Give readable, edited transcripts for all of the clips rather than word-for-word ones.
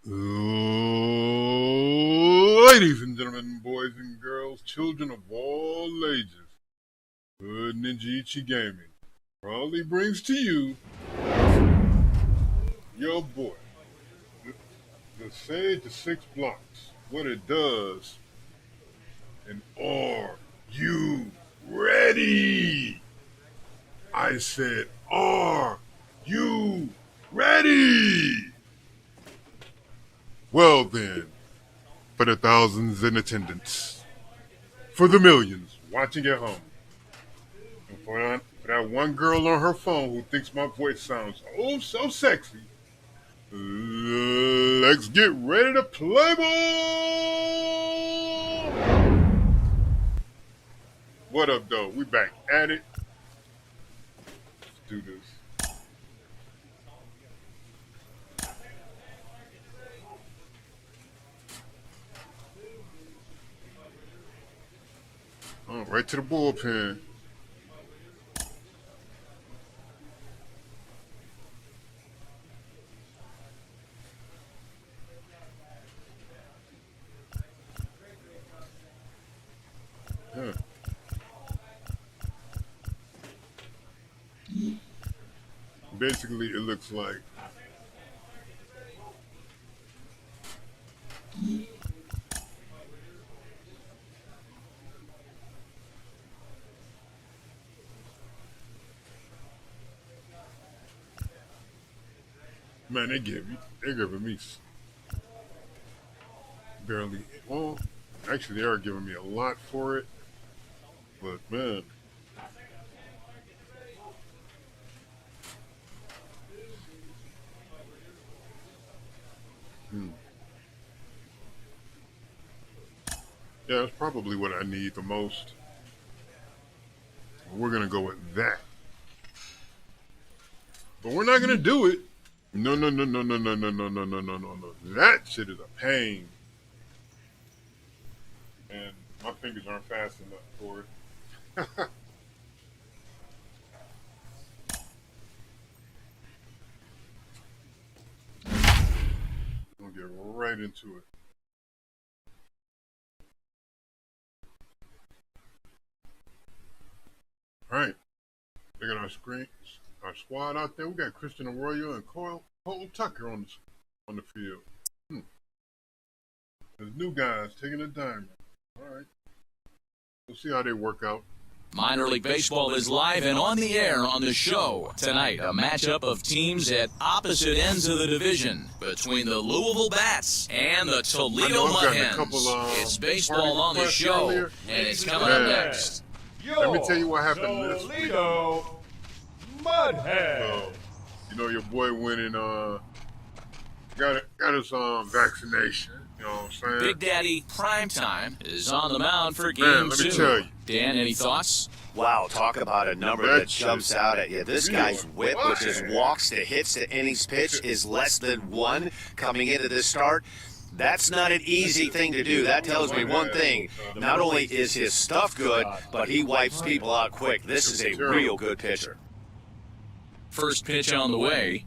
Ladies and gentlemen, boys and girls, children of all ages, Hood Ninja Ichi Gaming proudly brings to you your boy, the Sage of Six Blocks, what it does. And are you ready? I said, are you ready? Well then, for the thousands in attendance, for the millions watching at home, and for that one girl on her phone who thinks my voice sounds oh so sexy, let's get ready to play ball! What up, though? We back at it. Let's do this. Oh, right to the bullpen. Huh. Basically, it looks like man, they're giving me barely. Well, actually, they are giving me a lot for it, but man. Yeah, that's probably what I need the most. We're gonna go with that, but we're not gonna do it. No. That shit is a pain, and my fingers aren't fast enough for it. I'm gonna get right into it. All right, we got our squad out there. We got Christian Arroyo and Cole Tucker on the field. There's new guys taking a diamond. All right, we'll see how they work out. Minor League Baseball is live and on the air on the show. Tonight, a matchup of teams at opposite ends of the division between the Louisville Bats and the Toledo Hens. It's baseball on the show, earlier, and it's coming up next. Let me tell you what happened this week. Toledo Mudhead. You know, your boy went and got his vaccination. You know what I'm saying? Big Daddy Primetime is on the mound for Game 2. Let me tell you. Dan, any thoughts? Wow, talk about a number that jumps out at you. This guy's whip, which is walks to hits to innings pitch, is less than 1 coming into this start. That's not an easy thing to do. That tells me one thing. Not only is his stuff good, but he wipes people out quick. This is a real good pitcher. First pitch on the way.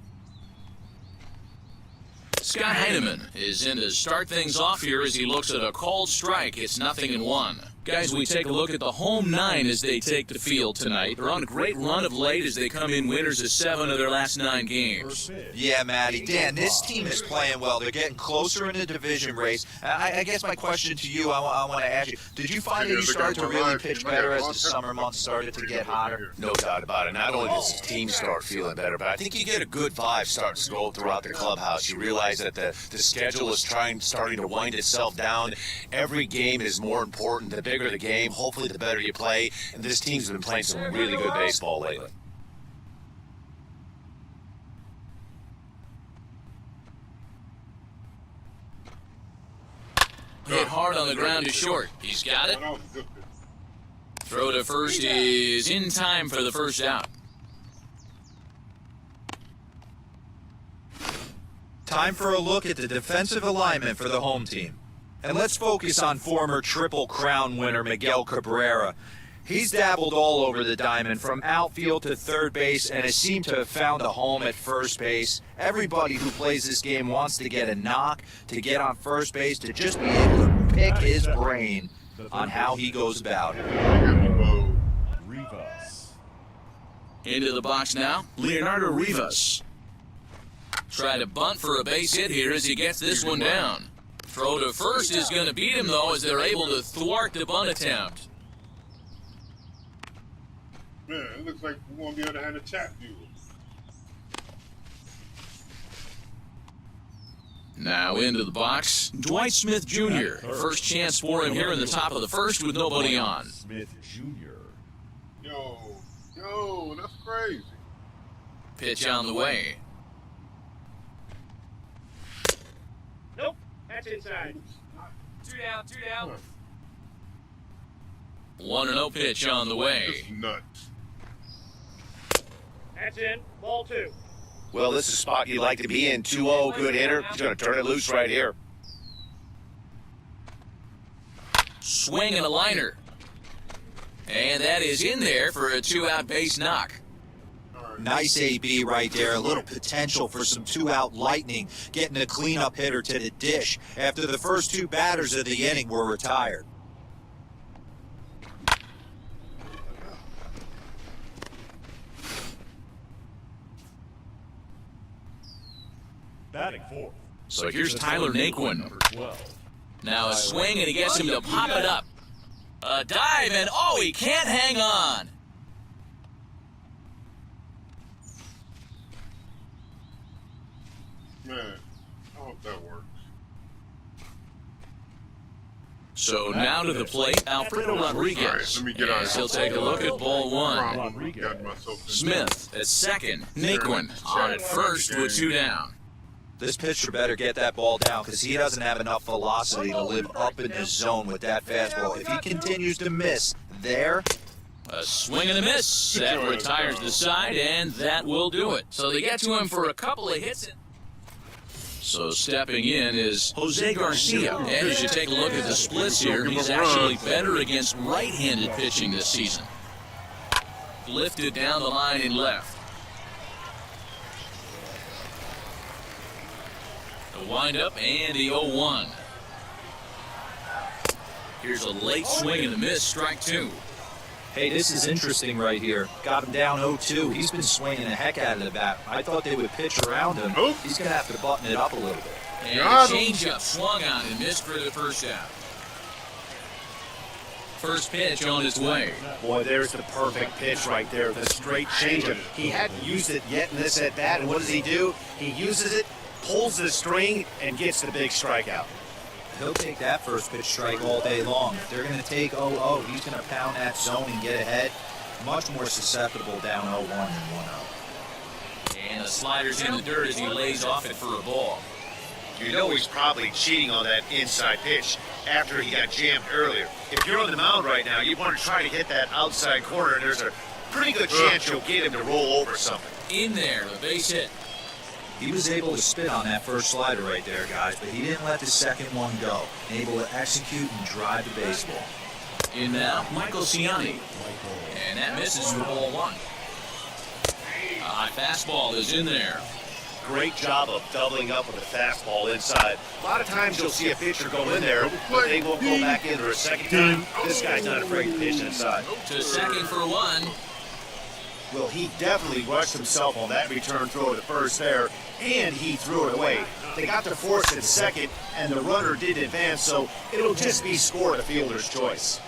Scott Heineman is in to start things off here as he looks at a called strike. It's 0-1. Guys, we take a look at the home 9 as they take the field tonight. They're on a great run of late as they come in winners of 7 of their last 9 games. Yeah, Matty. Dan, this team is playing well. They're getting closer in the division race. I guess my question to you, I want to ask you, did you find that you started to really pitch better as the summer months started to get hotter? No doubt about it. Not only does the team start feeling better, but I think you get a good vibe starting to go throughout the clubhouse. You realize that the schedule is starting to wind itself down. Every game is more important. The bigger the game, hopefully the better you play. And this team's been playing some really good baseball lately. Hit hard on the ground to short. He's got it. Throw to first is in time for the first out. Time for a look at the defensive alignment for the home team. And let's focus on former Triple Crown winner Miguel Cabrera. He's dabbled all over the diamond, from outfield to third base, and has seemed to have found a home at first base. Everybody who plays this game wants to get a knock, to get on first base, to just be able to pick his brain on how he goes about it. Rivas. Into the box now, Leonardo Rivas. Try to bunt for a base hit here as he gets this one down. Throw to first is going to beat him, though, as they're able to thwart the bunt attempt. Man, it looks like we won't be able to have a chat viewer. Now into the box, Dwight Smith Jr. First chance for him here in the top of the first with nobody on. Smith Jr. Yo, that's crazy. Pitch on the way. Nope, that's inside. Two down. 1-0 pitch on the way. It's nuts. That's in, ball 2. Well, this is a spot you'd like to be in. 2-0, good hitter. He's going to turn it loose right here. Swing and a liner. And that is in there for a 2-out base knock. Nice AB right there. A little potential for some 2-out lightning, getting a cleanup hitter to the dish after the first 2 batters of the inning were retired. Batting fourth. So here's Tyler Naquin. Number 12. Now a swing, and he gets him to pop it up. A dive, and oh, he can't hang on. Man, I hope that works. So now to the plate, Alfredo Rodriguez. All right, let me get on As he'll take a look at ball 1. Rodriguez. Got myself in. Smith at second. Naquin on at first with 2 down. This pitcher better get that ball down because he doesn't have enough velocity to live up in the zone with that fastball. If he continues to miss there, A swing and a miss. That retires the side, and that will do it. So they get to him for a couple of hits. So stepping in is Jose Garcia. And as you take a look at the splits here, he's actually better against right-handed pitching this season. Lifted down the line in left. The windup and the 0-1. Here's a late swing and a miss, strike 2. hey, this is interesting right here. Got him down 0-2. He's been swinging the heck out of the bat. I thought they would pitch around him. He's going to have to button it up a little bit. And a changeup swung on and missed for the first out. First pitch on his way. Boy, there's the perfect pitch right there. The straight changeup. He hadn't used it yet in this at bat, and what does he do? He uses it, pulls the string, and gets the big strikeout. He'll take that first pitch strike all day long. If they're going to take 0-0, he's going to pound that zone and get ahead. Much more susceptible down 0-1 than 1-0. And the slider's in the dirt as he lays off it for a ball. You know he's probably cheating on that inside pitch after he got jammed earlier. If you're on the mound right now, you want to try to hit that outside corner, and there's a pretty good chance you'll get him to roll over something. In there, the base hit. He was able to spit on that first slider right there, guys, but he didn't let the second one go. Able to execute and drive the baseball. In now, Michael Ciani. And that misses for ball 1. A high fastball is in there. Great job of doubling up with a fastball inside. A lot of times you'll see a pitcher go in there, but they won't go back in for a second time. This guy's not afraid to pitch inside. To second for 1. Well, he definitely rushed himself on that return throw to first there, and he threw it away. They got to force at second, and the runner did advance, so it'll just be scored a fielder's choice.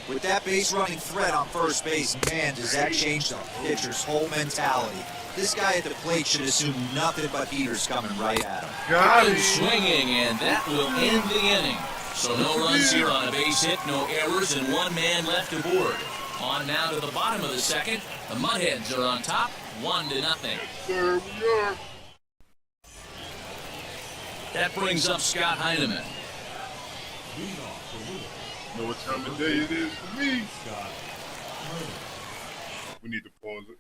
With that base running threat on first base, man, does that change the pitcher's whole mentality. This guy at the plate should assume nothing but heaters coming right at him. Good swinging, and that will end the inning. So no runs here on a base hit, no errors, and 1 man left aboard. On now to the bottom of the second. The Mudheads are on top, 1-0. There we are. That brings up Scott Heineman. Know what time of day it is for me. We need to pause it.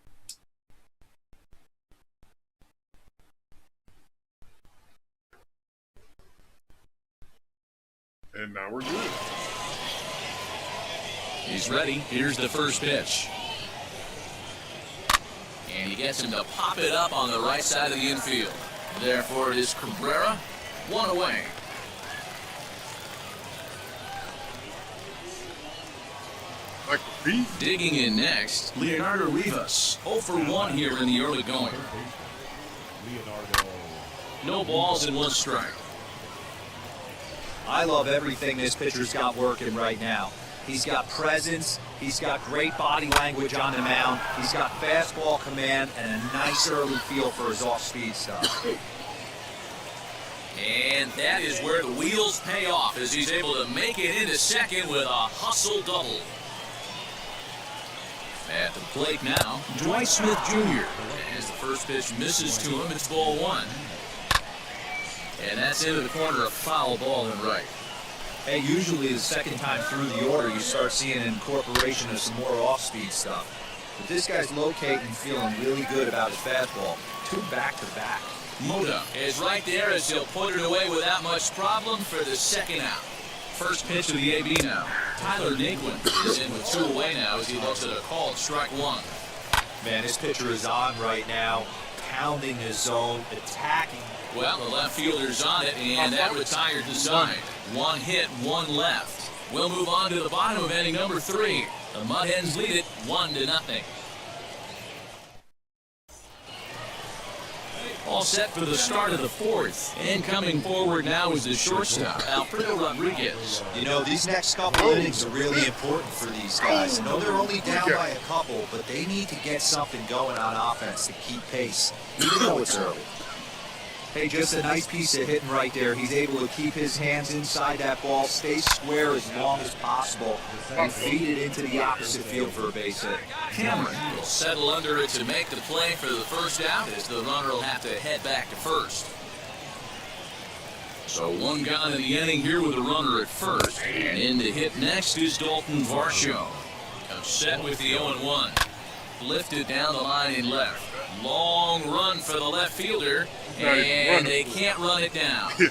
And now we're good. He's ready. Here's the first pitch. And he gets him to pop it up on the right side of the infield. Therefore, it is Cabrera, 1 away. Like a beef. Digging in next, Leonardo Rivas, 0 for 1 here in the early going. No balls and 1 strike. I love everything this pitcher's got working right now. He's got presence, he's got great body language on the mound, he's got fastball command, and a nice early feel for his off-speed stuff. And that is where the wheels pay off as he's able to make it into second with a hustle double. At the plate now, Dwight Smith Jr. As the first pitch misses to him, it's ball 1. And that's into the corner, a foul ball and right. Hey, usually the second time through the order, you start seeing an incorporation of some more off-speed stuff. But this guy's locating and feeling really good about his fastball. 2 back-to-back. Moda is right there as he'll put it away without much problem for the second out. First pitch of the AB now. Tyler Naquin is in with 2 away now as he looks at a called strike 1. Man, this pitcher is on right now, pounding his zone, attacking. Well, the left fielder's on it, and that retired the side. 1 hit, 1 left. We'll move on to the bottom of inning number 3. The Mud Hens lead it 1-0. All set for the start of the 4th. And coming forward now is the shortstop, Alfredo Rodriguez. You know, these next couple innings are really important for these guys. I know they're only down by a couple, but they need to get something going on offense to keep pace, even though it's early. Hey, just a nice piece of hitting right there. He's able to keep his hands inside that ball, stay square as long as possible, and feed it into the opposite field for a base hit. Cameron will settle under it to make the play for the first out as the runner will have to head back to first. So 1 gone in the inning here with a runner at first. And in to hit next is Dalton Varsho. Comes set with the 0-1. Lifted down the line in left. Long run for the left fielder, and they can't run it down. I'm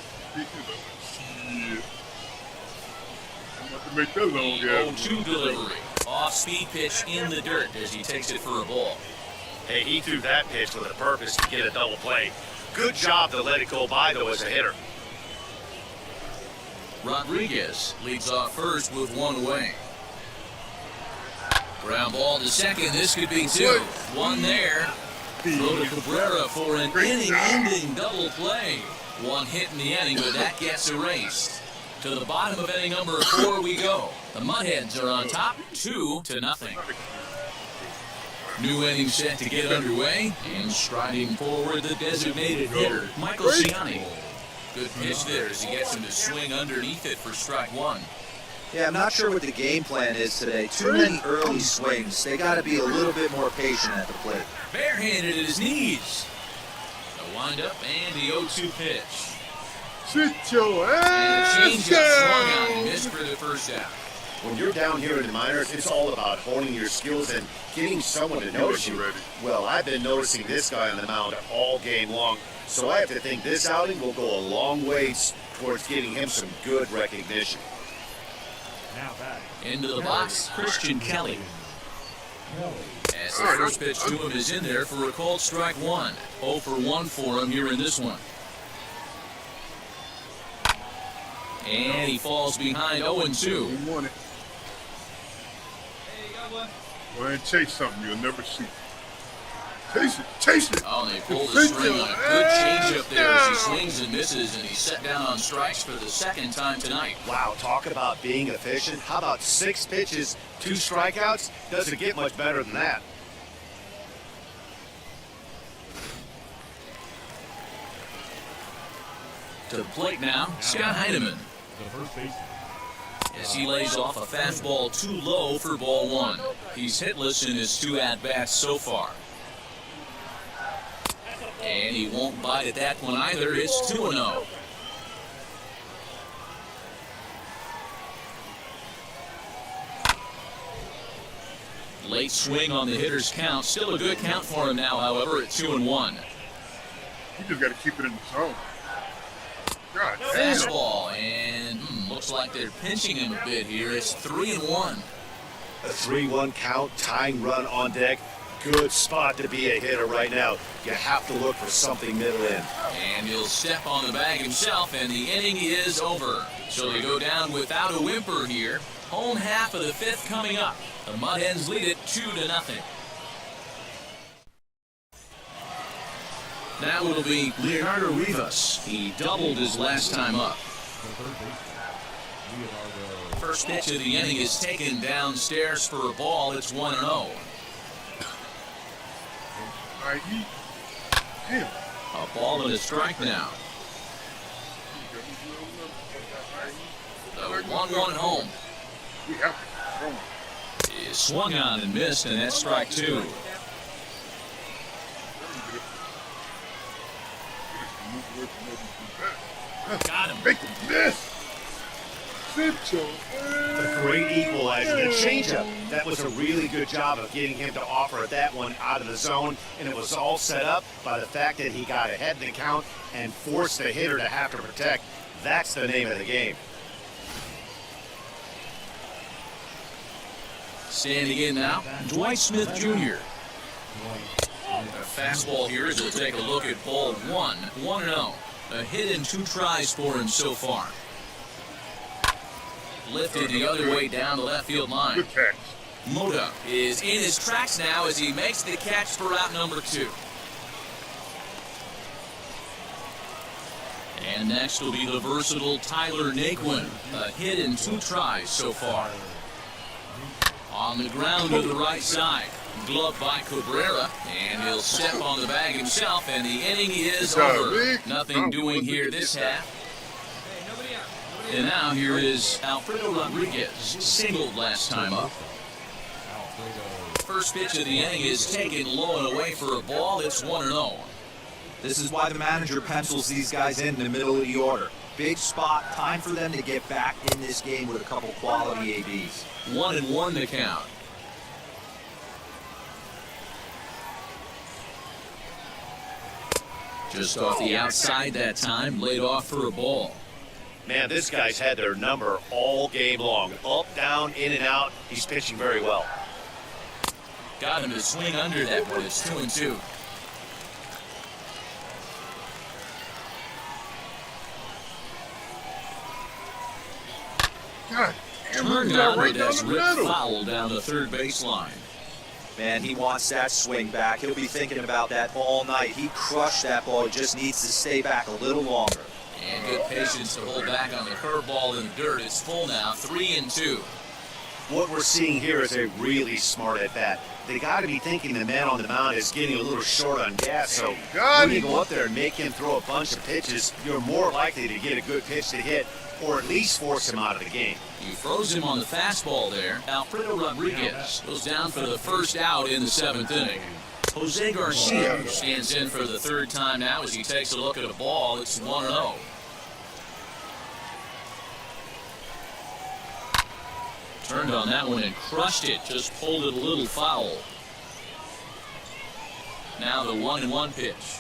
about to make that long, guys. 0-2 delivery. Off-speed pitch in the dirt as he takes it for a ball. Hey, he threw that pitch with a purpose to get a double play. Good job to let it go by, though, as a hitter. Rodriguez leads off first with 1 away. Ground ball to second. This could be 2. 1 there. Throw to Cabrera for an inning-ending double play. 1 hit in the inning, but that gets erased. To the bottom of inning number 4 we go. The Mud Hens are on top, 2-0. New inning set to get underway, and striding forward the designated hitter, Michael Ciani. Good pitch there as he gets him to swing underneath it for strike 1. Yeah, I'm not sure what the game plan is today. Too many early swings. They got to be a little bit more patient at the plate. Barehanded at his knees. The windup and the 0-2 pitch. Sit your And ass the changeup swung on and missed for the first out. When you're down here in the minors, it's all about honing your skills and getting someone to notice you. Well, I've been noticing this guy on the mound all game long, so I have to think this outing will go a long ways towards getting him some good recognition. Into the box, Christian Kelly. As the first pitch to him is in there for a called strike 1. 0 for 1 for him here in this one. And he falls behind 0-2. You want it. Go ahead and chase something you'll never see. Chase it. Oh, and they pull the string on a good changeup there as he swings and misses, and he's set down on strikes for the second time tonight. Wow, talk about being efficient. How about 6 pitches, 2 strikeouts? Doesn't get much better than that. To the plate now, Scott Heineman. As he lays off a fastball too low for ball 1. He's hitless in his 2 at-bats so far. And he won't bite at that one either. It's 2-0. Late swing on the hitter's count. Still a good count for him now, however, at 2-1. You just got to keep it in the zone. God damn. Fastball, and looks like they're pinching him a bit here. It's 3-1. A 3-1 count, tying run on deck. Good spot to be a hitter right now. You have to look for something middle in. And he'll step on the bag himself, and the inning is over. So they go down without a whimper here. Home half of the fifth coming up. The Mud Hens lead it 2-0. Now it'll be Leonardo Rivas. He doubled his last time up. First pitch of the inning is taken downstairs for a ball. It's 1-0. A ball and a strike now. The 1-1 home. Is swung on and missed, and that's strike two. Got him. Make him miss. A great equalizer. The changeup. That was a really good job of getting him to offer that one out of the zone, and it was all set up by the fact that he got ahead in the count and forced the hitter to have to protect. That's the name of the game. Standing in now, Dwight Smith Jr. A fastball here as he'll take a look at ball one. 1-0. A hit in 2 tries for him so far. Lifted the other way down the left field line. Good catch. Mota is in his tracks now as he makes the catch for out number 2. And next will be the versatile Tyler Naquin. A hit in 2 tries so far. On the ground to the right side. Gloved by Cabrera, and he'll step on the bag himself, and the inning is over. Nothing doing here this half. And now here is Alfredo Rodriguez, singled last time up. First pitch of the inning is taken low and away for a ball. It's 1-0. This is why the manager pencils these guys in the middle of the order. Big spot, time for them to get back in this game with a couple quality ABs. 1-1 the count. Just off the outside that time, laid off for a ball. Man, this guy's had their number all game long. Up, down, in and out. He's pitching very well. Got him to swing under that, but it's 2-2. God damn, Turned that on right it down as the ripped middle. foul down the third baseline. Man, he wants that swing back. He'll be thinking about that all night. He crushed that ball. He just needs to stay back a little longer. And good patience to hold back on the curveball in the dirt. It's full now, 3-2. What we're seeing here is a really smart at-bat. They got to be thinking the man on the mound is getting a little short on gas, so when you go up there and make him throw a bunch of pitches, you're more likely to get a good pitch to hit or at least force him out of the game. You froze him on the fastball there. Alfredo Rodriguez goes down for the first out in the 7th inning. Jose Garcia stands in for the third time now as he takes a look at a ball. It's 1-0. Turned on that one and crushed it. Just pulled it a little foul. Now the 1-1 pitch.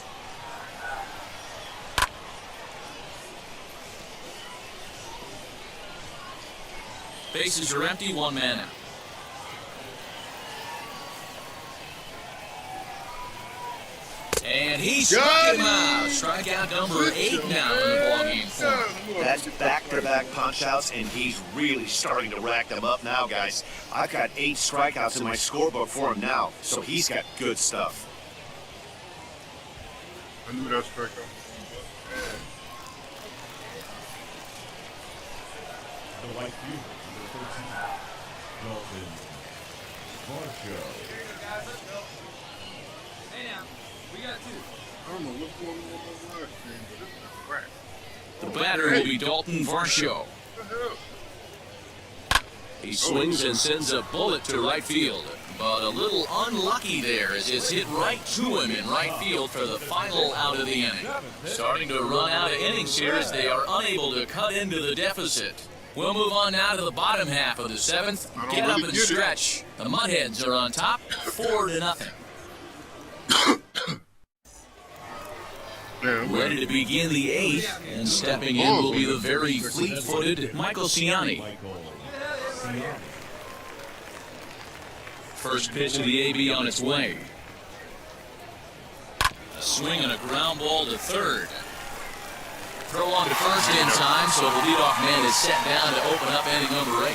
Bases are empty, 1 man out. And he struck him out. Strikeout number 8 now in the ballgame for him. That's back-to-back punch-outs, and he's really starting to rack them up now, guys. I've got 8 strikeouts in my scorebook for him now, so he's got good stuff. I knew that strikeout. The white fielder, number 13, Dalton Varsho. Hey now, we got 2. I don't know what's going on with my last game, but this is crack. The batter will be Dalton Varsho. What the hell? He swings and sends a bullet to right field, but a little unlucky there as it's hit right to him in right field for the final out of the inning. Starting to run out of innings here as they are unable to cut into the deficit. We'll move on now to the bottom half of the 7th. Get up and stretch. The Mud Hens are on top, 4-0. Ready to begin the 8th, and stepping in will be the very fleet-footed Michael Ciani. First pitch to the AB on its way. A swing and a ground ball to third. Throw on to first in time, so the leadoff man is set down to open up inning number 8.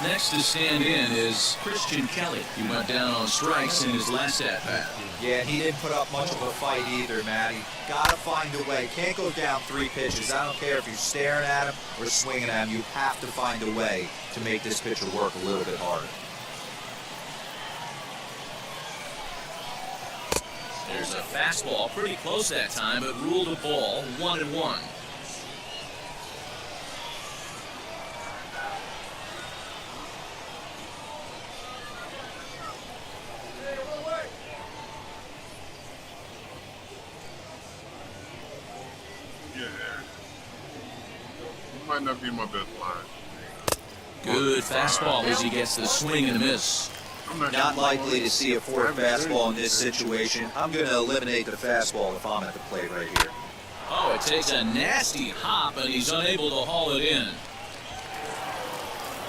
Next to stand in is Christian Kelly. He went down on strikes in his last at-bat. Yeah, he didn't put up much of a fight either, Matty. Gotta find a way. Can't go down 3 pitches. I don't care if you're staring at him or swinging at him. You have to find a way to make this pitcher work a little bit harder. There's a fastball pretty close that time, but ruled a ball, 1-1. Might not be my best line. Good fastball as he gets the swing and a miss. Not likely to see a fourth fastball in this situation. I'm going to eliminate the fastball if I'm at the plate right here. Oh, it takes a nasty hop, and he's unable to haul it in.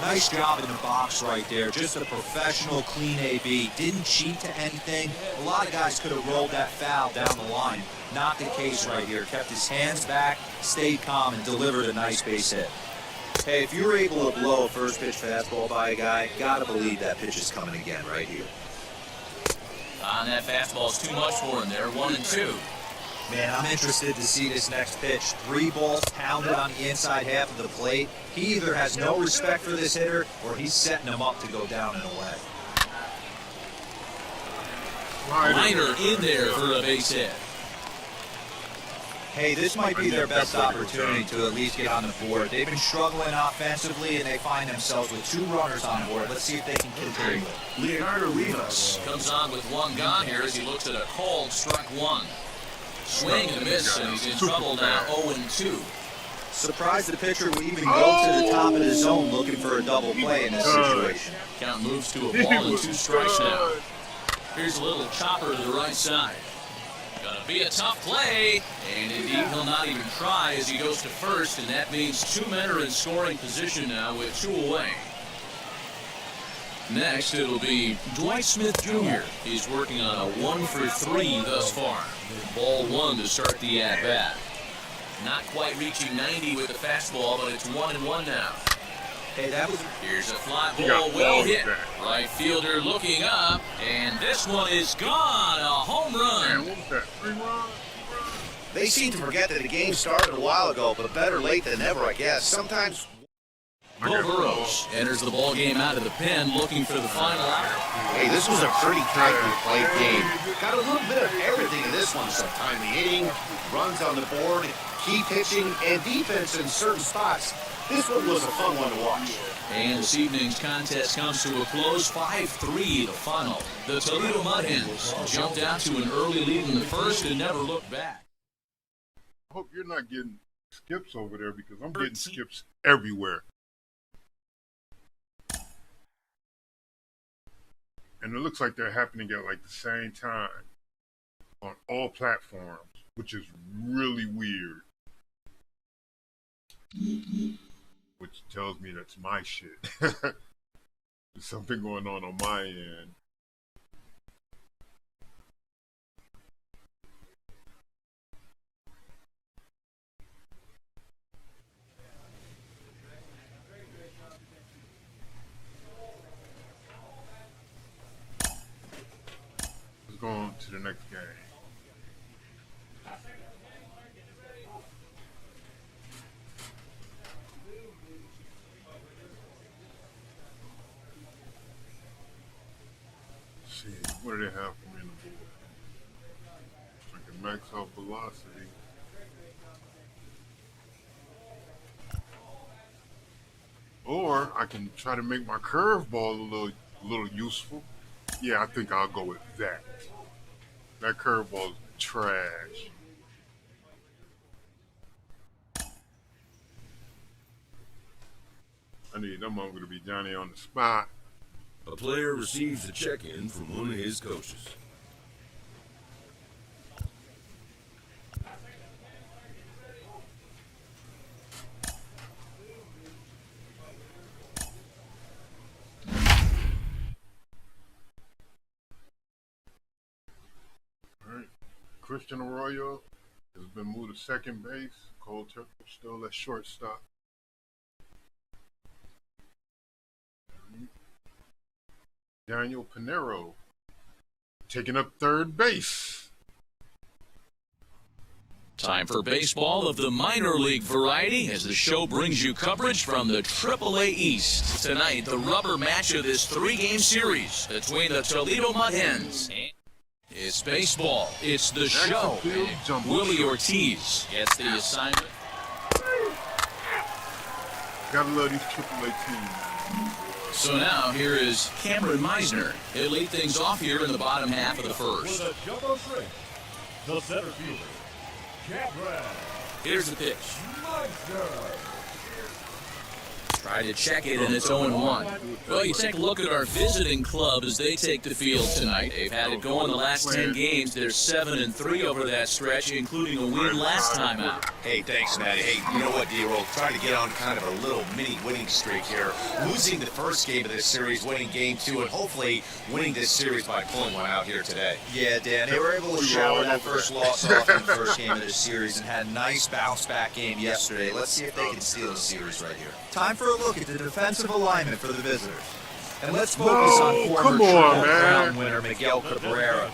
Nice job in the box right there. Just a professional, clean AB. Didn't cheat to anything. A lot of guys could have rolled that foul down the line. Not the case right here. Kept his hands back, stayed calm, and delivered a nice base hit. Hey, if you're able to blow a first pitch fastball by a guy, gotta believe that pitch is coming again right here. That fastball's too much for him there, 1-2. Man, I'm interested to see this next pitch. 3 balls pounded on the inside half of the plate. He either has no respect for this hitter, or he's setting him up to go down and away. Liner in there for a base hit. Hey, this might be their best opportunity to at least get on the board. They've been struggling offensively, and they find themselves with 2 runners on board. Let's see if they can continue it. Leonardo Rivas comes on with 1 gone here as he looks at a called strike 1. Swing and a miss, and he's in trouble now, 0-2. Surprised the pitcher would even go to the top of the zone looking for a double play in this situation. Count moves to a ball and 2 strikes now. Here's a little chopper to the right side. Gonna be a tough play, and indeed he'll not even try as he goes to first, and that means 2 men are in scoring position now with 2 away. Next, it'll be Dwight Smith Jr. He's working on a 1-for-3 thus far. Ball 1 to start the at-bat. Not quite reaching 90 with the fastball, but it's 1-1 now. Hey, that was... Here's a fly ball, well hit. Right fielder looking up, and this one is gone. A home run. Man, what was that? 3 runs? They seem to forget that the game started a while ago, but better late than never, I guess. Sometimes... Bo Burrows enters the ball game out of the pen looking for the final out. Hey, this was a pretty tightly played game. Got a little bit of everything in this one. Some timely hitting, runs on the board, key pitching, and defense in certain spots. This one was a fun one to watch. And this evening's contest comes to a close, 5-3 the final. The Toledo Hens jumped out to an early lead in the first and never looked back. I hope you're not getting skips over there because I'm getting skips everywhere. And it looks like they're happening at like the same time on all platforms, which is really weird. Which tells me that's my shit. There's something going on my end. Let's go on to the next game. What do they have for me on the board? I can max out velocity. Or I can try to make my curveball a little useful. Yeah, I think I'll go with that. That curveball is trash. I need them. I'm going to be Johnny on the spot. A player receives a check-in from one of his coaches. Christian Arroyo has been moved to second base. Cole Turner still at shortstop. Daniel Pinero taking up third base. Time for baseball of the minor league variety as the show brings you coverage from the AAA East. Tonight, the rubber match of this three-game series between the Toledo Hens. It's baseball. It's the show. And Willie Ortiz gets the assignment. Gotta love these AAA teams. So now, here is Cameron Meisner. He'll lead things off here in the bottom half of the first. With a jumbo string, the center fielder, Cameron. Here's the pitch. Meisner. Try to check it, and it's 0-1. Well, you take a look at our visiting club as they take the field tonight. They've had it going the last 10 games. They're 7-3 over that stretch, including a win last time out. Hey, thanks, Matty. Hey, you know what, D-Roll? Trying to get on kind of a little mini winning streak here. Losing the first game of this series, winning game 2, and hopefully winning this series by pulling one out here today. Yeah, Dan, they were able to shower that first loss off in the first game of this series and had a nice bounce-back game yesterday. Let's see if they can steal the series right here. Time for a look at the defensive alignment for the visitors. And let's focus on former Triple Crown winner Miguel Cabrera.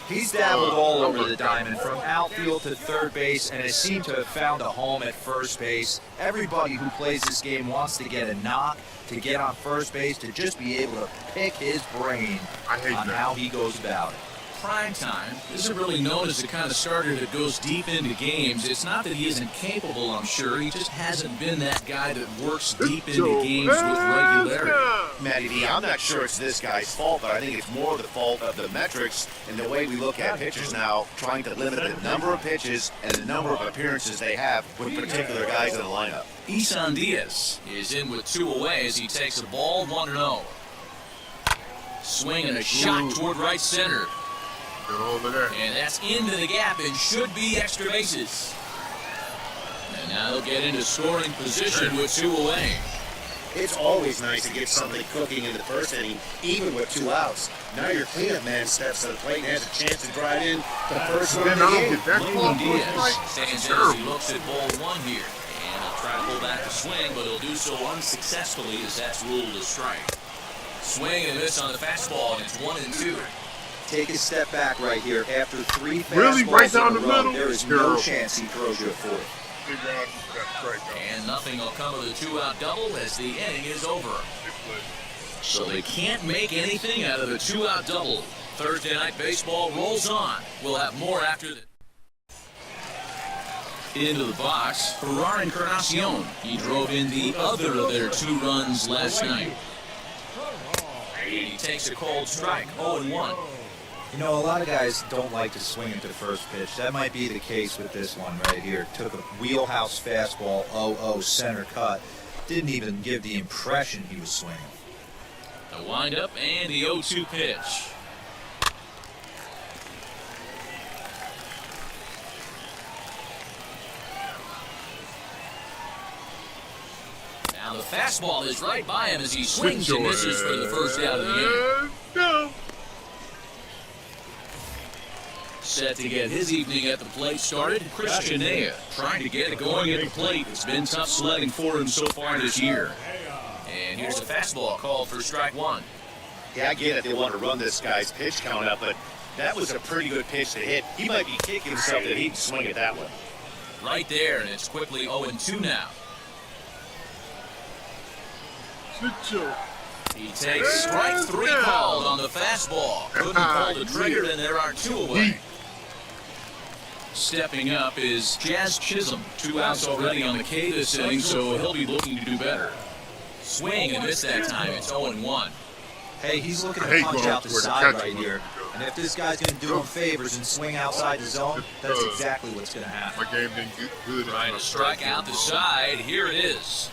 He's dabbled all over the diamond, from outfield to third base, and has seemed to have found a home at first base. Everybody who plays this game wants to get a knock, to get on first base, to just be able to pick his brain on how he goes about it. Prime time isn't really known as the kind of starter that goes deep into games. It's not that he isn't capable, I'm sure. He just hasn't been that guy that works deep into games with regularity. Matty D, I'm not sure it's this guy's fault, but I think it's more the fault of the metrics and the way we look at pitchers now, trying to limit the number of pitches and the number of appearances they have with particular guys in the lineup. Isan Diaz is in with 2 away as he takes a ball 1-0. Swing and a shot toward right center. And that's into the gap and should be extra bases. And now they'll get into scoring position with 2 away. It's always nice to get something cooking in the first inning, even with 2 outs. Now your cleanup man steps to the plate and has a chance to drive in the first one of the game. Lynn Diaz stands in as he looks at ball 1 here. And he'll try to pull back the swing, but he'll do so unsuccessfully as that's ruled a strike. Swing and miss on the fastball, and it's 1-2. Take a step back right here. After 3 fastballs Really, right down the middle? there is no chance he throws you a 4th. And nothing will come of the 2-out double as the inning is over. So they can't make anything out of the 2-out double. Thursday night baseball rolls on. We'll have more after the... Into the box, Ferrar Encarnacion. He drove in the other of their 2 runs last night. He takes a cold strike, 0-1. You know, a lot of guys don't like to swing into first pitch. That might be the case with this one right here. Took a wheelhouse fastball, 0-0 center cut. Didn't even give the impression he was swinging. The windup and the 0-2 pitch. Now the fastball is right by him as he swings and misses for the first out of the inning. Set to get his evening at the plate started, Christian Aya trying to get it going at the plate. It's been tough sledding for him so far this year. And here's a fastball called for strike 1. Yeah, I get it. They want to run this guy's pitch count up, but that was a pretty good pitch to hit. He might be kicking himself that he didn't swing it that way. Right there, and it's quickly 0-2 now. He takes strike 3 called on the fastball. Couldn't pull the trigger, and there are 2 away. Stepping up is Jazz Chisholm. 2 outs already on the K this inning, so he'll be looking to do better. Swing and miss that time. It's 0-1. Hey, he's looking to punch out the side right here. And if this guy's going to do him favors and swing outside the zone, that's exactly what's going to happen. My game didn't get good. Trying to strike out the side. Here it is.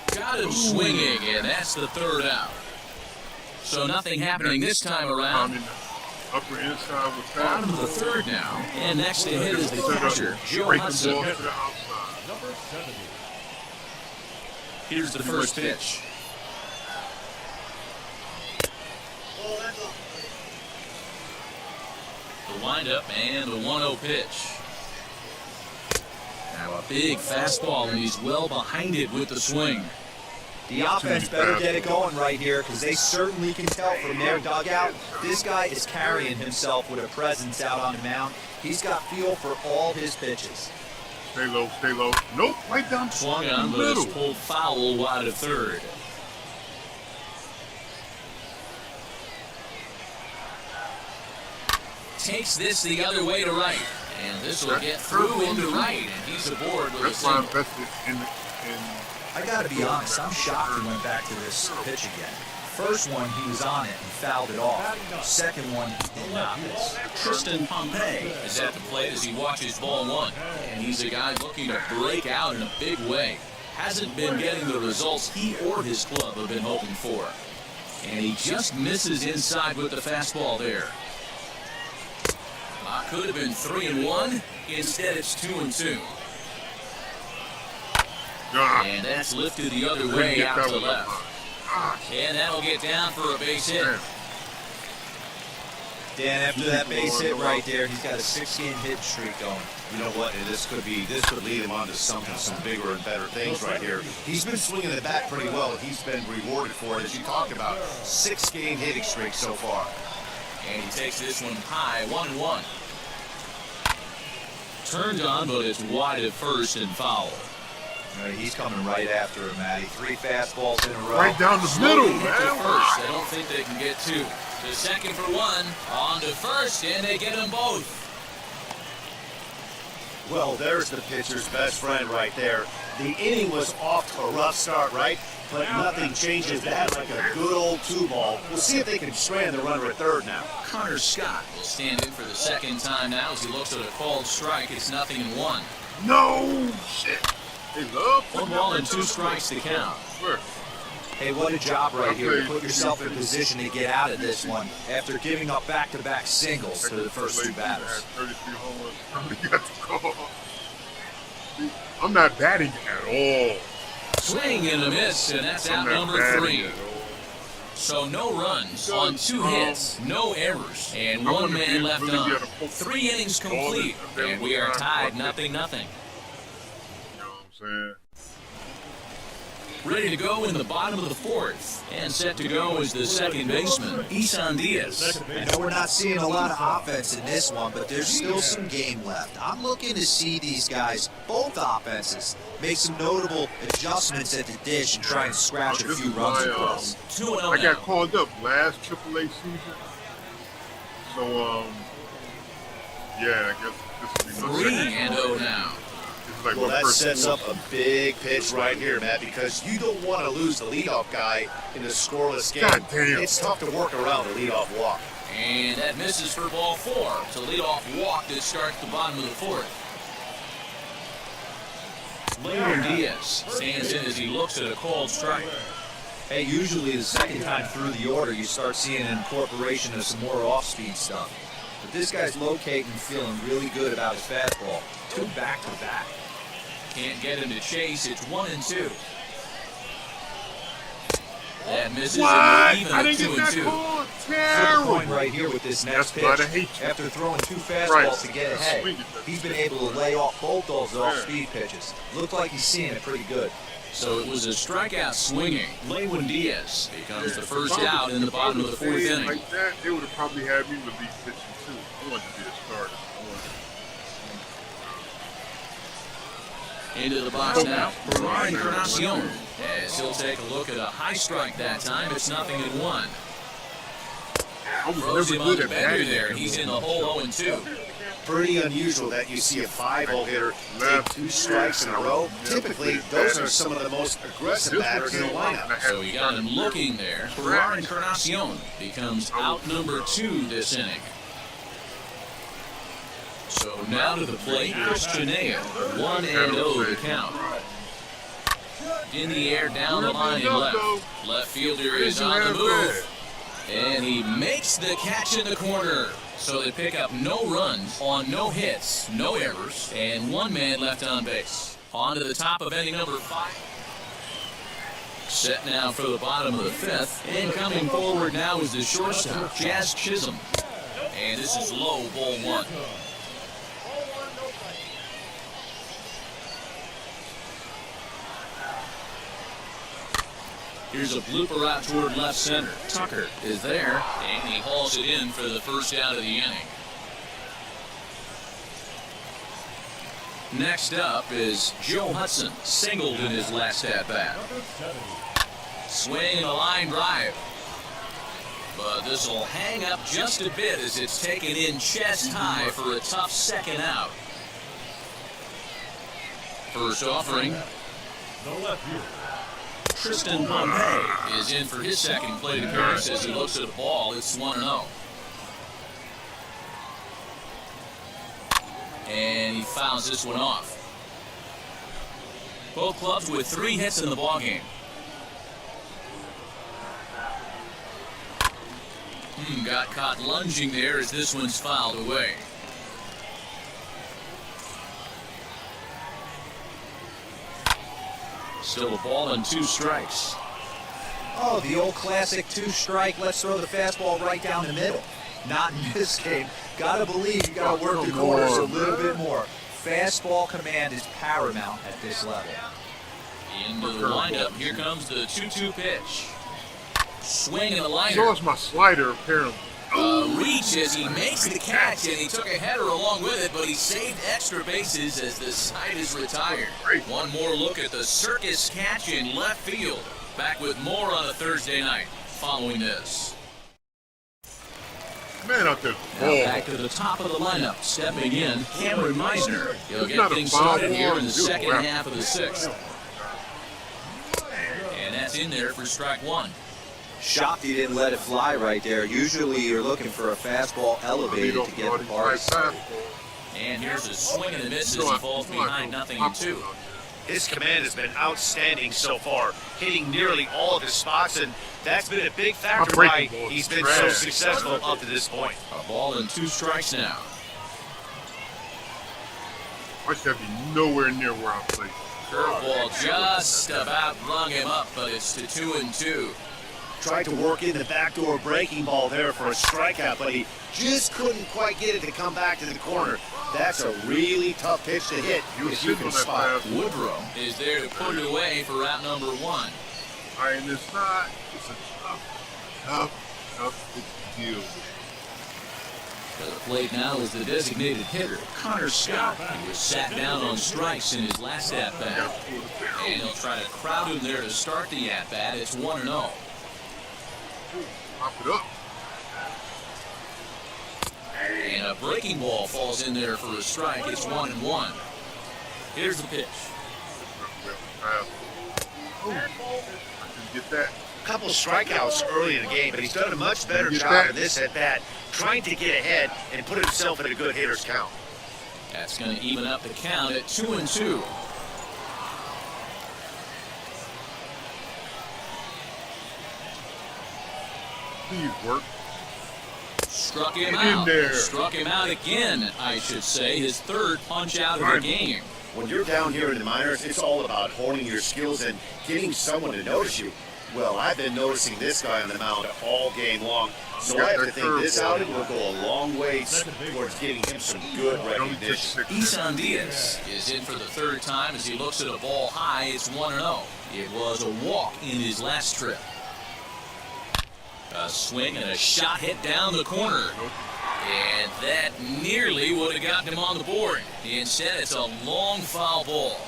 Got him swinging, and that's the 3rd out. So nothing happening this time around. Upper inside with that. Bottom of the 3rd now. And next to hit is the catcher, Joe Hudson. Here's the first pitch. The windup and the 1-0 pitch. Now a big fastball, and he's well behind it with the swing. The offense better get it going right here because they certainly can tell from their dugout. This guy is carrying himself with a presence out on the mound. He's got feel for all his pitches. Stay low, stay low. Nope, right down Swung on, but it's pulled foul wide of third. Takes this the other way to right. And this will get through into right, and he's aboard with a single. That's why I invested in I got to be honest, I'm shocked he went back to this pitch again. First one, he was on it and fouled it off. Second one, he did not miss. Tristan Pompey is at the plate as he watches ball one. And he's a guy looking to break out in a big way. Hasn't been getting the results he or his club have been hoping for. And he just misses inside with the fastball there. Could have been 3-1. Instead, it's 2-2. And that's lifted the other way out to left. And that'll get down for a base hit. Dan, after that base hit right there, he's got a 6-game hit streak going. You know what? And this could lead him on to some bigger and better things right here. He's been swinging the bat pretty well, and he's been rewarded for it, as you talked about. 6-game hitting streak so far. And he takes this one high, 1-1. Turned on, but it's wide at first and foul. He's coming right after him, Matty. 3 fastballs in a row. right down the middle, Hit to man. first. I don't think they can get 2. To second for 1. On to first, and they get them both. Well, there's the pitcher's best friend right there. The inning was off to a rough start, right? But nothing changes that like a good old 2-ball. We'll see if they can strand the runner at third now. Connor Scott will stand in for the second time now as he looks at a called strike. It's 0-1. No shit. They love 1 ball and 2 strikes to count. Hey, what a job right here to put yourself in position to get out of this one after giving up back-to-back singles to the first 2 batters. 33 home runs. Got the call. I'm not batting at all. Swing and a miss, and that's out number 3. So no runs on 2 hits, no errors, and 1 man left on. 3 innings complete, and we are tied 0-0. You know what I'm saying? Ready to go in the bottom of the 4th, and set to go is the second baseman, Isan Diaz. I know we're not seeing a lot of offense in this one, but there's still some game left. I'm looking to see these guys, both offenses, make some notable adjustments at the dish and try and scratch a few runs across. 2-0 I got now. called up last AAA season. So, yeah, I guess this will be my 3-0 now. Like Well, that sets up a big pitch right here, Matt, because you don't want to lose the leadoff guy in a scoreless game. God damn. It's tough to work around the leadoff walk. And that misses for ball 4 to lead off walk that starts the bottom of the 4th. Lewin Diaz stands in as he looks at a called strike. Hey, usually the second time through the order, you start seeing an incorporation of some more off-speed stuff. But this guy's locating and feeling really good about his fastball. 2 back-to-back. Can't get him to chase. It's 1-2. That misses What? and even I at didn't get that 2-2. call. Flip Terrible. point right here with this next That's why pitch. I hate you. After throwing 2 fastballs Right. to get ahead, he's been able to lay off both those off-speed pitches. Looked like he's seeing it pretty good. So it was a strikeout swinging. Lewin Diaz becomes the first out in the bottom of the 4th inning. Like that, they would have probably had me relief pitching too. I wanted to be a starter. Into the box now, Ferrari Encarnacion. As he'll take a look at a high strike that time, it's 0-1. I was Throws never him on good the at bender batting. there. He's in the hole 0-2. Pretty unusual that you see a 5-0 hitter take 2 strikes in a row. Typically, those are some of the most aggressive batters in the lineup. So he got him looking there. Ferrari Encarnacion becomes out number 2 this inning. So now to the plate, Christian Ayo, 1-0 the count. In the air, down the line in left. Left fielder is on the move. And he makes the catch in the corner. So they pick up no runs on no hits, no errors, and 1 man left on base. On to the top of inning number 5. Set now for the bottom of the 5th. And coming forward now is the shortstop, Jazz Chisholm. And this is low, ball one. Here's a blooper out toward left center. Tucker is there, and he hauls it in for the first out of the inning. Next up is Joe Hudson, singled in his last at-bat. Swing and a line drive. But this will hang up just a bit as it's taken in chest high for a tough second out. First offering. Tristan Pompey is in for his second plate appearance as he looks at the ball. It's 1-0. And he fouls this one off. Both clubs with 3 hits in the ballgame. Got caught lunging there as this one's fouled away. Still a ball and 2 strikes. Oh, the old classic 2-strike. Let's throw the fastball right down the middle. Not in this game. Gotta believe you gotta work the corners a little bit more. Fastball command is paramount at this level. Into the windup. Here comes the 2-2 pitch. Swing and a liner. So is my slider, apparently. Reach as he makes the catch, and he took a header along with it, but he saved extra bases as the side is retired. One more look at the circus catch in left field. Back with more on a Thursday night following this. Man out there. Now back to the top of the lineup. Stepping in, Cameron Meisner. He'll get things started here in the second half of the 6th. And that's in there for strike 1. Shocked he didn't let it fly right there. Usually you're looking for a fastball elevated to get the bar started. And here's a swing and a miss as he falls behind 0-2. His command has been outstanding so far, hitting nearly all of his spots, and that's been a big factor why he's been so successful up to this point. A ball and 2 strikes now. I should be nowhere near where I play. Curveball just about rung him up, but it's to 2-2. Tried to work in the backdoor breaking ball there for a strikeout, but he just couldn't quite get it to come back to the corner. That's a really tough pitch to hit if you can spot. Woodrow is there to put it away for out number 1. And it's a tough deal. To the plate now is the designated hitter, Connor Scott, who was sat down on strikes in his last at-bat. And he'll try to crowd him there to start the at-bat. It's 1-0. Pop it up. And a breaking ball falls in there for a strike. It's 1-1. Here's the pitch. I can get that. A couple strikeouts early in the game, but he's done a much better job in this at-bat, trying to get ahead and put himself in a good hitter's count. That's going to even up the count at 2-2. Please work. Struck him out. Struck him out again, I should say. His 3rd punch out of the game. When you're down here in the minors, it's all about honing your skills and getting someone to notice you. Well, I've been noticing this guy on the mound all game long, so I have to think this outing will go a long way towards getting him some good recognition. Isan Diaz is in for the 3rd time as he looks at a ball high. It's 1-0. It was a walk in his last trip. A swing and a shot hit down the corner. And that nearly would have gotten him on the board. Instead, it's a long foul ball.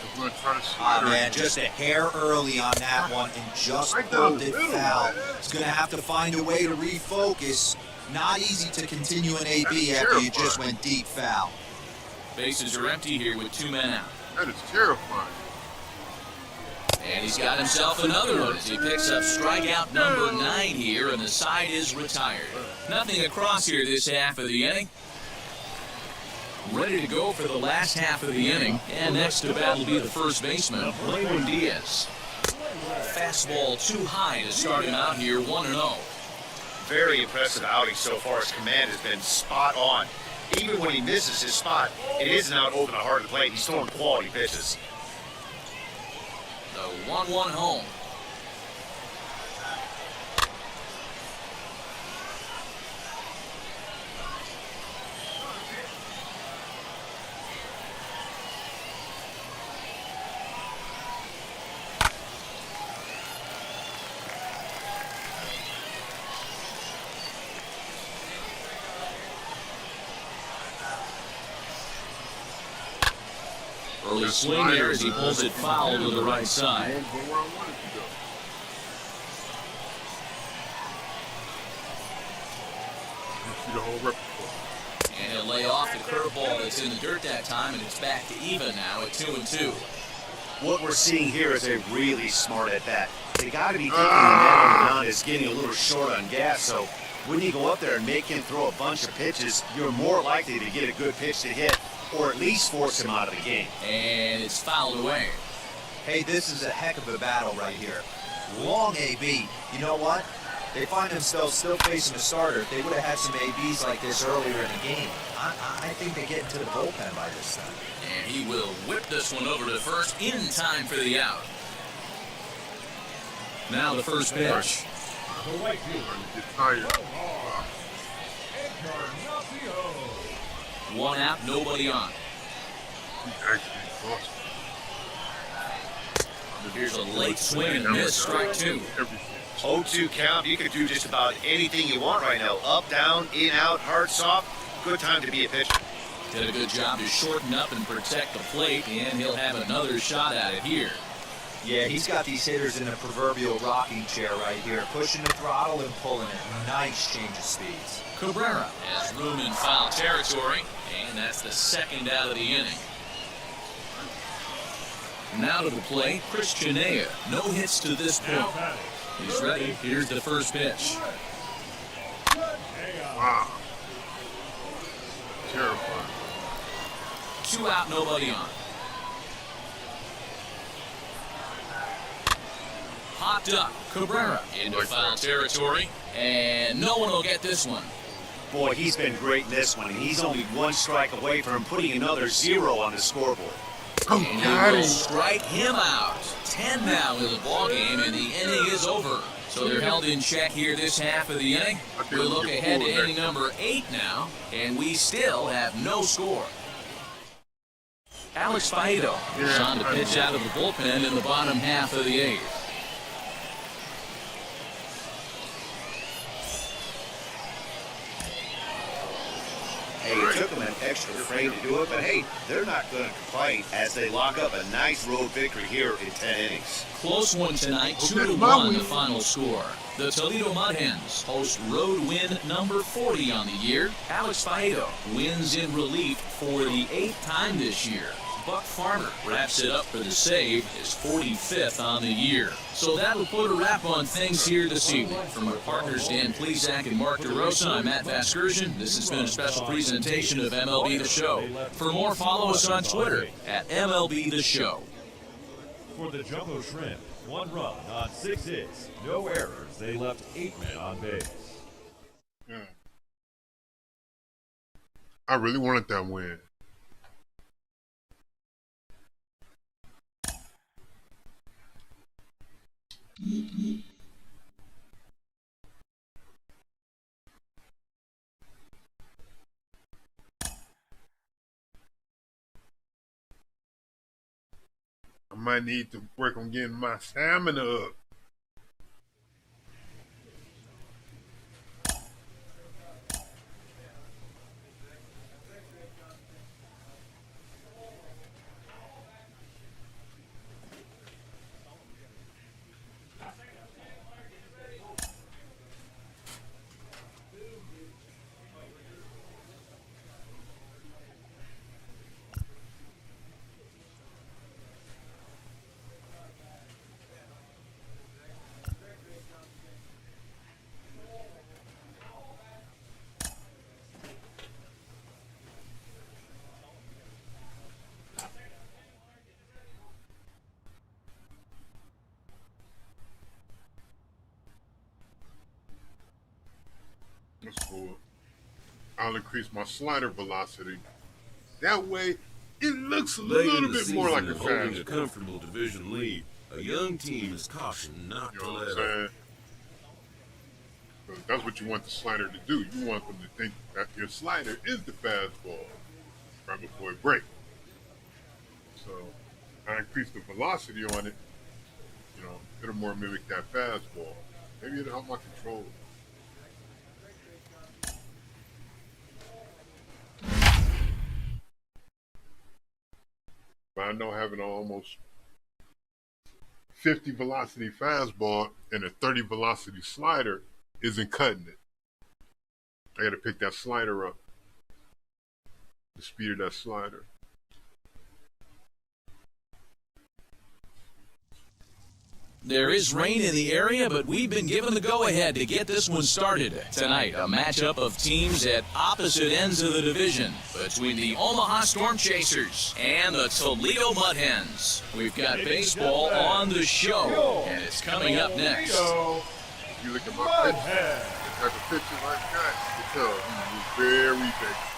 Man, just a hair early on that one and just pulled it foul. He's going to have to find a way to refocus. Not easy to continue an AB after you just went deep foul. Bases are empty here with 2 men out. That is terrifying. And he's got himself another one as he picks up strikeout number 9 here, and the side is retired. Nothing across here this half of the inning. Ready to go for the last half of the inning. And next to bat will be the first baseman, Lewin Diaz. Fastball too high to start him out here, 1-0. Very impressive outing so far. His command has been spot on. Even when he misses his spot, it isn't out over the heart of the plate. He's throwing quality pitches. The 1-1 home. Early swing there as he pulls it foul to the right side. And he'll lay off the curveball that's in the dirt that time, and it's back to even now at 2-2. What we're seeing here is a really smart at bat. They got to be thinking the man on the mound is getting a little short on gas, so when you go up there and make him throw a bunch of pitches, you're more likely to get a good pitch to hit, or at least force him out of the game. And it's fouled away. Hey, this is a heck of a battle right here. Long AB. You know what? They find themselves still facing a starter. If they would have had some ABs like this earlier in the game, I think they get into the bullpen by this time. And he will whip this one over to first in time for the out. Now the first pitch. The right fielder. One out, nobody on. Here's a late swing and miss, strike two. 0-2 count. You could do just about anything you want right now. Up, down, in, out, hard, soft. Good time to be a pitcher. Did a good job to shorten up and protect the plate, and he'll have another shot at it here. Yeah, he's got these hitters in a proverbial rocking chair right here, pushing the throttle and pulling it. Nice change of speeds. Cabrera has room in foul territory, and that's the second out of the inning. Now to the plate, Chris Chinea. No hits to this point. He's ready. Here's the first pitch. Wow. Terrifying. 2 out, nobody on. Hopped up. Cabrera into foul territory, and no one will get this one. Boy, he's been great in this one, and he's only one strike away from putting another 0 on the scoreboard. And he will strike him out. 10 now in the ballgame, and the inning is over. So they're held in check here this half of the inning. We'll look ahead to inning number 8 now, and we still have no score. Alex Faedo is on to pitch out of the bullpen in the bottom half of the 8th. Hey, it took them an extra frame to do it, but hey, they're not going to complain as they lock up a nice road victory here in 10 innings. Close one tonight, 2-1 the final score. The Toledo Mud Hens host road win number 40 on the year. Alex Faedo wins in relief for the 8th time this year. Buck Farmer wraps it up for the save, his 45th on the year. So that'll put a wrap on things here this evening. From our partners Dan Plesac and Mark DeRosa, I'm Matt Vasgersian. This has been a special presentation of MLB The Show. For more, follow us on Twitter at MLB The Show. For the Jumbo Shrimp, 1 run on 6 hits, no errors. They left 8 men on base. Yeah. I really wanted that win. I might need to work on getting my stamina up. That's cool. I'll increase my slider velocity. That way, it looks a Late in little the bit more like season, a holding a fastball. comfortable division lead, a young team is cautioned not You to know what let I'm up. saying? 'Cause that's what you want the slider to do. You want them to think that your slider is the fastball right before it breaks. So I increase the velocity on it. You know, it'll more mimic that fastball. Maybe it'll help my control. But I know having an almost 50 velocity fastball and a 30 velocity slider isn't cutting it. I got to pick that slider up. The speed of that slider. There is rain in the area, but we've been given the go-ahead to get this one started. Tonight, a matchup of teams at opposite ends of the division between the Omaha Storm Chasers and the Toledo Mud Hens. We've got baseball on the show, and it's coming up next. If you look at my pitch, the type of pitches I've got, you can tell he's very basic.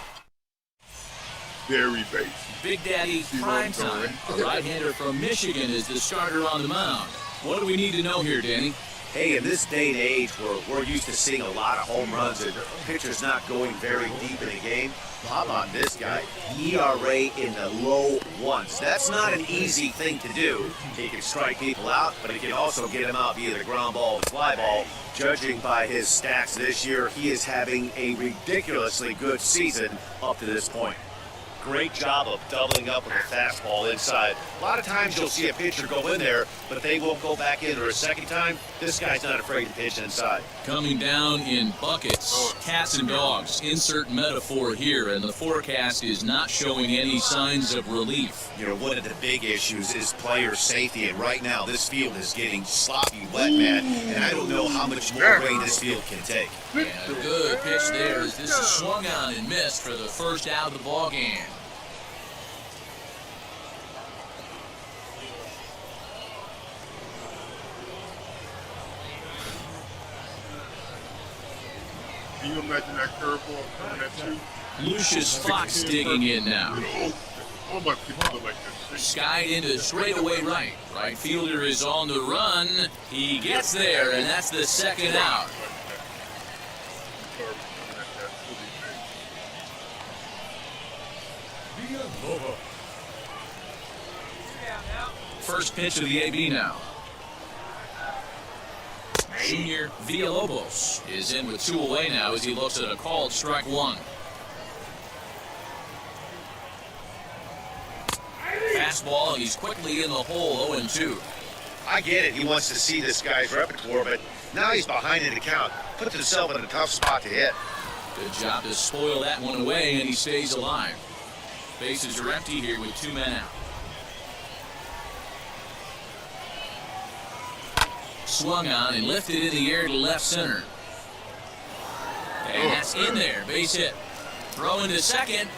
Very basic. Big Daddy Primetime, a right-hander from Michigan, is the starter on the mound. What do we need to know here, Danny? Hey, in this day and age where we're used to seeing a lot of home runs and pitchers not going very deep in a game, how about this guy? ERA in the low ones. That's not an easy thing to do. He can strike people out, but he can also get them out via the ground ball and fly ball. Judging by his stats this year, he is having a ridiculously good season up to this point. Great job of doubling up with a fastball inside. A lot of times you'll see a pitcher go in there, but they won't go back in for a second time. This guy's not afraid to pitch inside. Coming down in buckets, cats and dogs. Insert metaphor here, and the forecast is not showing any signs of relief. You know, one of the big issues is player safety, and right now this field is getting sloppy wet, man, and I don't know how much more rain this field can take. And a good pitch there as this is swung on and missed for the first out of the ball game. Can you imagine that curveball coming at you? Lucius Fox digging in now. All my people look like this. Skied into straightaway right. Right fielder is on the run. He gets there, and that's the second out. First pitch of the AB now. Junior Villalobos is in with 2 away now as he looks at a called strike 1. Fastball, and he's quickly in the hole, 0-2. I get it. He wants to see this guy's repertoire, but now he's behind in the count. Puts himself in a tough spot to hit. Good job to spoil that one away, and he stays alive. Bases are empty here with 2 men out. Swung on and lifted in the air to left center. And that's in there, base hit. Throw into second.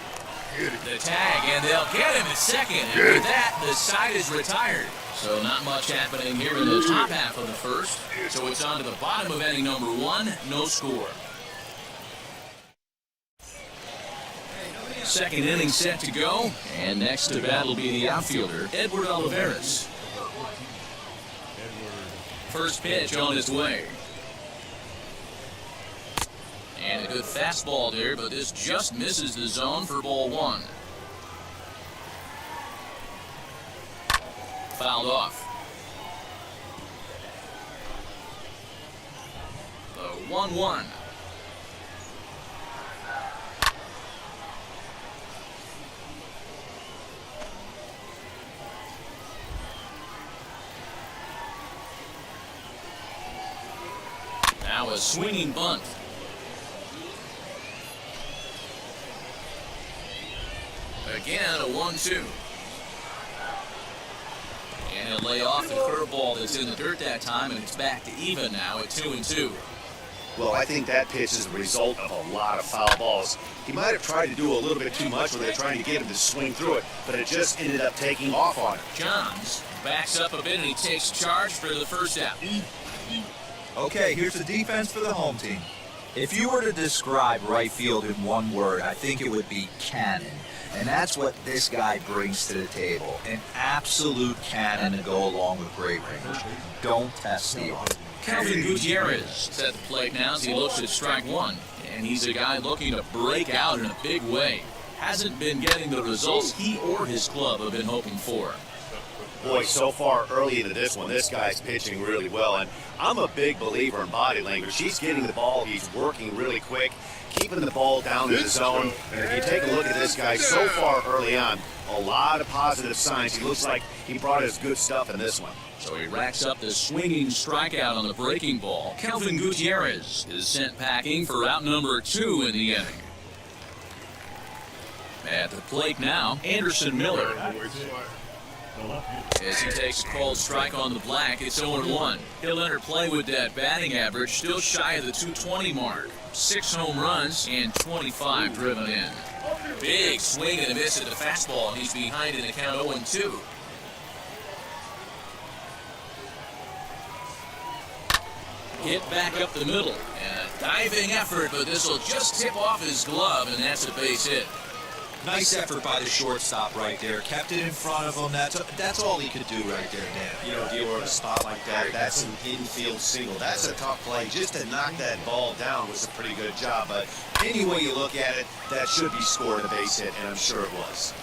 The tag, and they'll get him at second. And with that, the side is retired. So not much happening here in the top half of the first. So it's on to the bottom of inning number 1, no score. Second inning set to go, and next to bat will be the outfielder, Edward Olivares. First pitch on its way. And a good fastball there, but this just misses the zone for ball 1. Fouled off. The 1-1. Now a swinging bunt. Again, a 1-2. And he'll lay off the curveball that's in the dirt that time, and it's back to even now at 2-2. Well, I think that pitch is a result of a lot of foul balls. He might have tried to do a little bit too much with it, trying to get him to swing through it, but it just ended up taking off on him. Johns backs up a bit, and he takes charge for the first out. Okay, here's the defense for the home team. If you were to describe right field in one word, I think it would be cannon. And that's what this guy brings to the table. An absolute cannon to go along with great range. Don't test the arm. Calvin Gutierrez is at the plate now as he looks at strike 1. And he's a guy looking to break out in a big way. Hasn't been getting the results he or his club have been hoping for. Boy, so far early into this one, this guy's pitching really well, and I'm a big believer in body language. He's getting the ball, he's working really quick, keeping the ball down in the zone. And if you take a look at this guy so far early on, a lot of positive signs. He looks like he brought his good stuff in this one. So he racks up the swinging strikeout on the breaking ball. Kelvin Gutierrez is sent packing for out number 2 in the inning. At the plate now, Anderson Miller. As he takes a called strike on the black, it's 0-1. He'll enter play with that batting average still shy of the 220 mark. 6 home runs and 25 driven in. Big swing and a miss at the fastball, and he's behind in the count 0-2. Hit back up the middle, and a diving effort, but this will just tip off his glove, and that's a base hit. Nice effort by the shortstop right there. Kept it in front of him. That's all he could do right there, Dan. You know, dealer in a spot like that, that's an infield single. That's a tough play. Just to knock that ball down was a pretty good job. But any way you look at it, that should be scored a base hit, and I'm sure it was.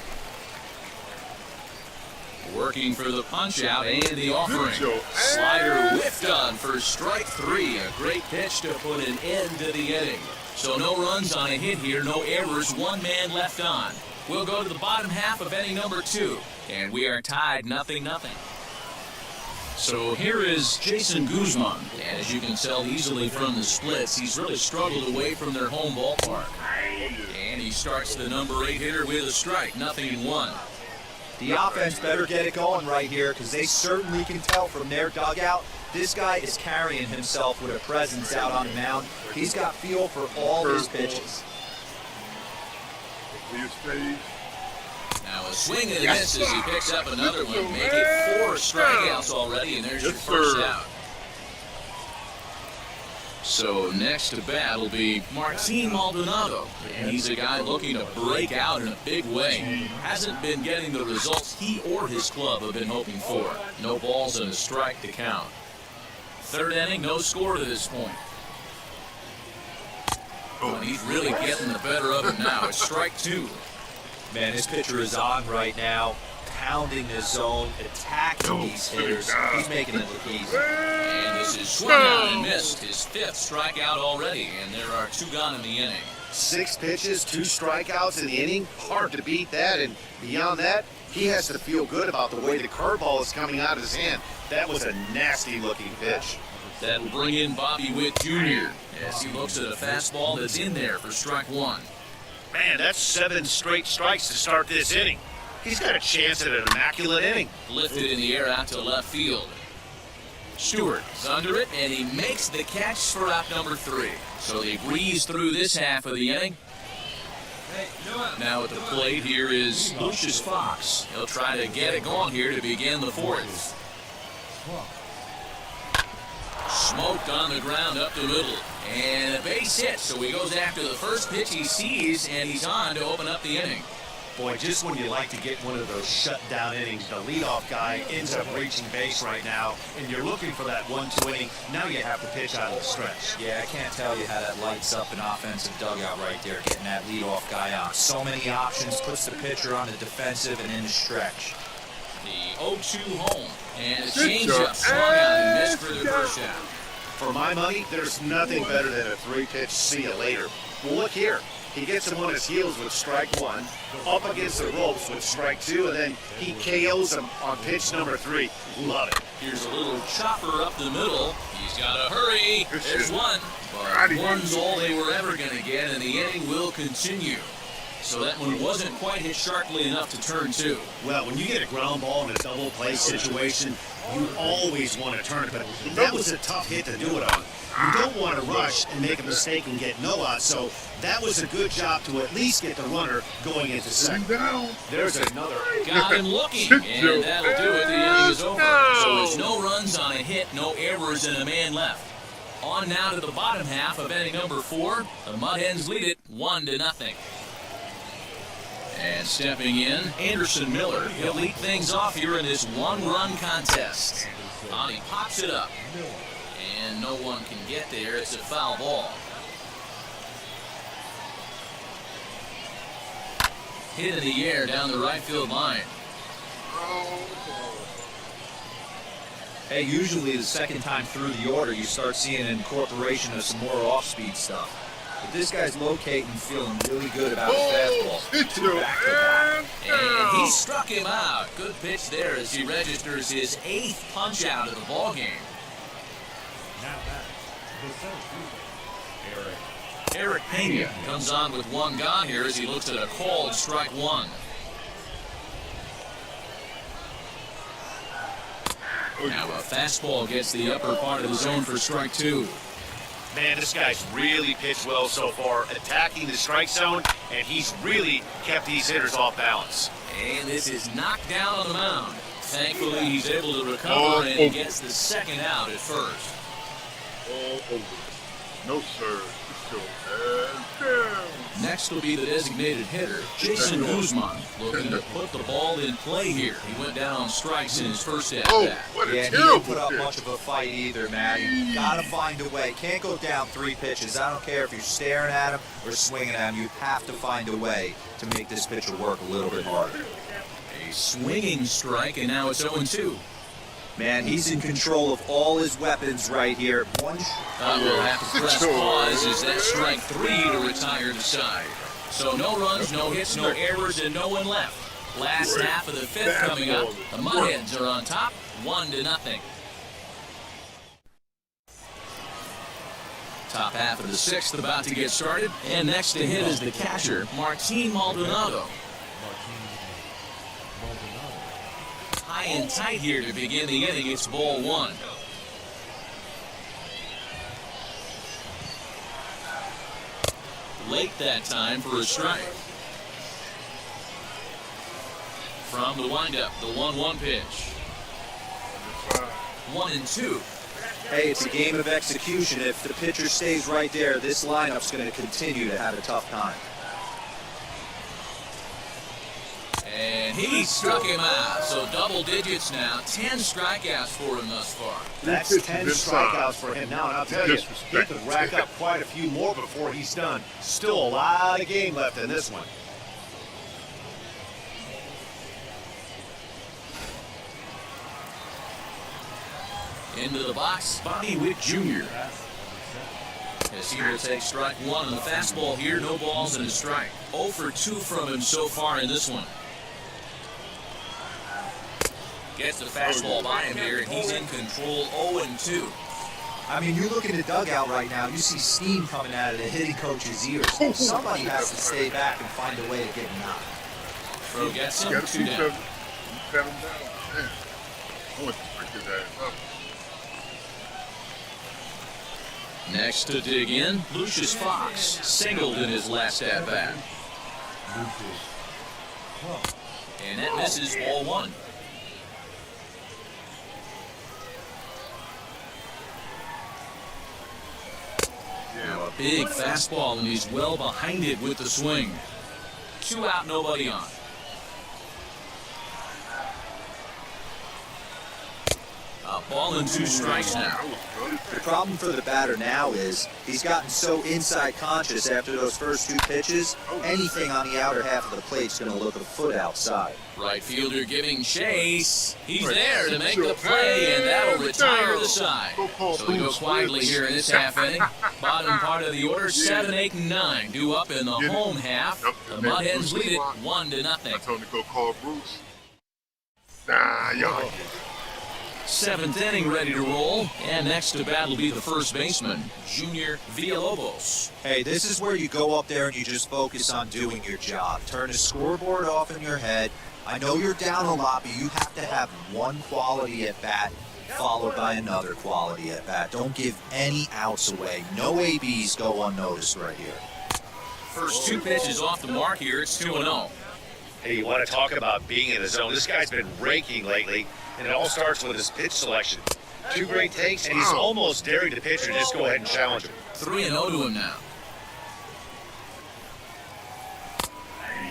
Working for the punch out and the offering. Slider whiffed on for strike 3. A great pitch to put an end to the inning. So no runs on a hit here, no errors, 1 man left on. We'll go to the bottom half of inning number 2, and we are tied 0-0. So here is Jason Guzman, and as you can tell easily from the splits, he's really struggled away from their home ballpark. And he starts the number 8 hitter with a strike, 0-1. The offense better get it going right here, because they certainly can tell from their dugout this guy is carrying himself with a presence out on the mound. He's got feel for all his pitches. Now a swing and a miss as he picks up another one. Make it 4 strikeouts already, and there's your first out. So next to bat will be Martin Maldonado, and he's a guy looking to break out in a big way. Hasn't been getting the results he or his club have been hoping for. No balls and a strike to count. 3rd inning, no score to this point. Oh, he's really getting the better of it now. It's strike 2. Man, this pitcher is on right now, pounding the zone, attacking these hitters. He's making it look easy. And this is swung out and missed. His 5th strikeout already, and there are 2 gone in the inning. 6 pitches, 2 strikeouts in the inning. Hard to beat that. And beyond that, he has to feel good about the way the curveball is coming out of his hand. That was a nasty-looking pitch. That'll bring in Bobby Witt Jr. as he looks at a fastball that's in there for strike 1. Man, that's 7 straight strikes to start this inning. He's got a chance at an immaculate inning. Lifted in the air out to left field. Stewart is under it, and he makes the catch for out number 3. So they breeze through this half of the inning. Now at the plate here is Lucius Fox. He'll try to get it going here to begin the 4th. Smoked on the ground up the middle. And a base hit, so he goes after the first pitch he sees, and he's on to open up the inning. Boy, just when you like to get one of those shutdown innings, the leadoff guy ends up reaching base right now, and you're looking for that 1-2 inning. Now you have to pitch out of the stretch. Yeah, I can't tell you how that lights up an offensive dugout right there, getting that leadoff guy on. So many options, puts the pitcher on the defensive and in the stretch. The 0-2 home, and a changeup swung out and missed for the first out. For my money, there's nothing better than a 3-pitch see you later. Well, look here. He gets him on his heels with strike 1, up against the ropes with strike 2, and then he KOs him on pitch number 3. Love it. Here's a little chopper up the middle. He's got to hurry. There's one. But one's all they were ever going to get, and the inning will continue. So that one wasn't quite hit sharply enough to turn 2. Well, when you get a ground ball in a double play situation, you always want to turn it, but that was a tough hit to do it on. You don't want to rush and make a mistake and get no out, so that was a good job to at least get the runner going into second. There's another. Got him looking, and that'll do it. The inning is over. So it's no runs on a hit, no errors, and a man left. On now to the bottom half of inning number 4. The Mud Hens lead it 1-0. And stepping in, Anderson Miller. He'll lead things off here in this 1-run contest. He pops it up. And no one can get there. It's a foul ball. Hit in the air down the right field line. Hey, usually the second time through the order, you start seeing an incorporation of some more off-speed stuff. But this guy's locating and feeling really good about his fastball. Hit your man And he down. struck him out. Good pitch there as he registers his 8th punch-out of the ballgame. Now back, the center fielder, Eric Pena comes on with one gone here as he looks at a called strike one. Now a fastball gets the upper part of the zone for strike two. Man, this guy's really pitched well so far, attacking the strike zone, and he's really kept these hitters off balance. And this is knocked down on the mound. Thankfully, he's able to recover and gets the second out at first. All over. No, sir. Hit your man down. Next will be the designated hitter, Jason Guzman, looking to put the ball in play here. He went down on strikes in his first at-bat. Oh, what a Yeah, he terrible didn't put up pitch. much of a fight either, man. You gotta find a way. Can't go down 3 pitches. I don't care if you're staring at him or swinging at him. You have to find a way to make this pitcher work a little bit harder. A swinging strike, and now it's 0-2. Man, he's in control of all his weapons right here. One We'll have to press pause as that strike 3 to retire the side. So no runs, no hits, no errors, and no one left. Last half of the 5th coming up. The Mudhens are on top, 1-0. Top half of the 6th about to get started, and next to hit is the catcher, Martin Maldonado. High and tight here to begin the inning. It's ball 1. Late that time for a strike. From the windup, the 1-1 pitch. 1-2. Hey, it's a game of execution. If the pitcher stays right there, this lineup's going to continue to have a tough time. And he struck him out. So double digits now. 10 strikeouts for him thus far. That's 10 strikeouts for him now, and I'll tell you, he could rack up quite a few more before he's done. Still a lot of game left in this one. Into the box, Bobby Wick Jr. As he will take strike 1 on the fastball here. No balls and a strike. 0 for 2 from him so far in this one. Gets the fastball by him here, and he's in control. 0-2. I mean, you look in the dugout right now, you see steam coming out of the hitting coach's ears. Somebody has to stay back and find a way to get him out. Throw gets him, Got 2 down. 7 down. Man, I want to break his ass up. Next to dig in, Lucius Fox singled in his last at-bat. And that misses ball 1. Now a big fastball, and he's well behind it with the swing. 2 out, nobody on. A ball and 2 strikes now. The problem for the batter now is he's gotten so inside conscious after those first 2 pitches, anything on the outer half of the plate's going to look a foot outside. Right fielder giving chase. He's there to make the play, and that'll retire the side. So we go quietly here in this half inning. Bottom part of the order, 7, 8, and 9 due up in the home half. The Mudhens lead it 1-0. I told him to go call Bruce. Nah, y'all. 7th inning ready to roll, and next to bat will be the first baseman, Junior Villalobos. Hey, this is where you go up there and you just focus on doing your job. Turn the scoreboard off in your head. I know you're down a lot, but you have to have one quality at bat followed by another quality at bat. Don't give any outs away. No ABs go unnoticed right here. First 2 pitches off the mark here. It's 2-0. Hey, you want to talk about being in the zone? This guy's been raking lately, and it all starts with his pitch selection. 2 great takes, and he's almost daring the pitcher to just go ahead and challenge him. 3-0 to him now.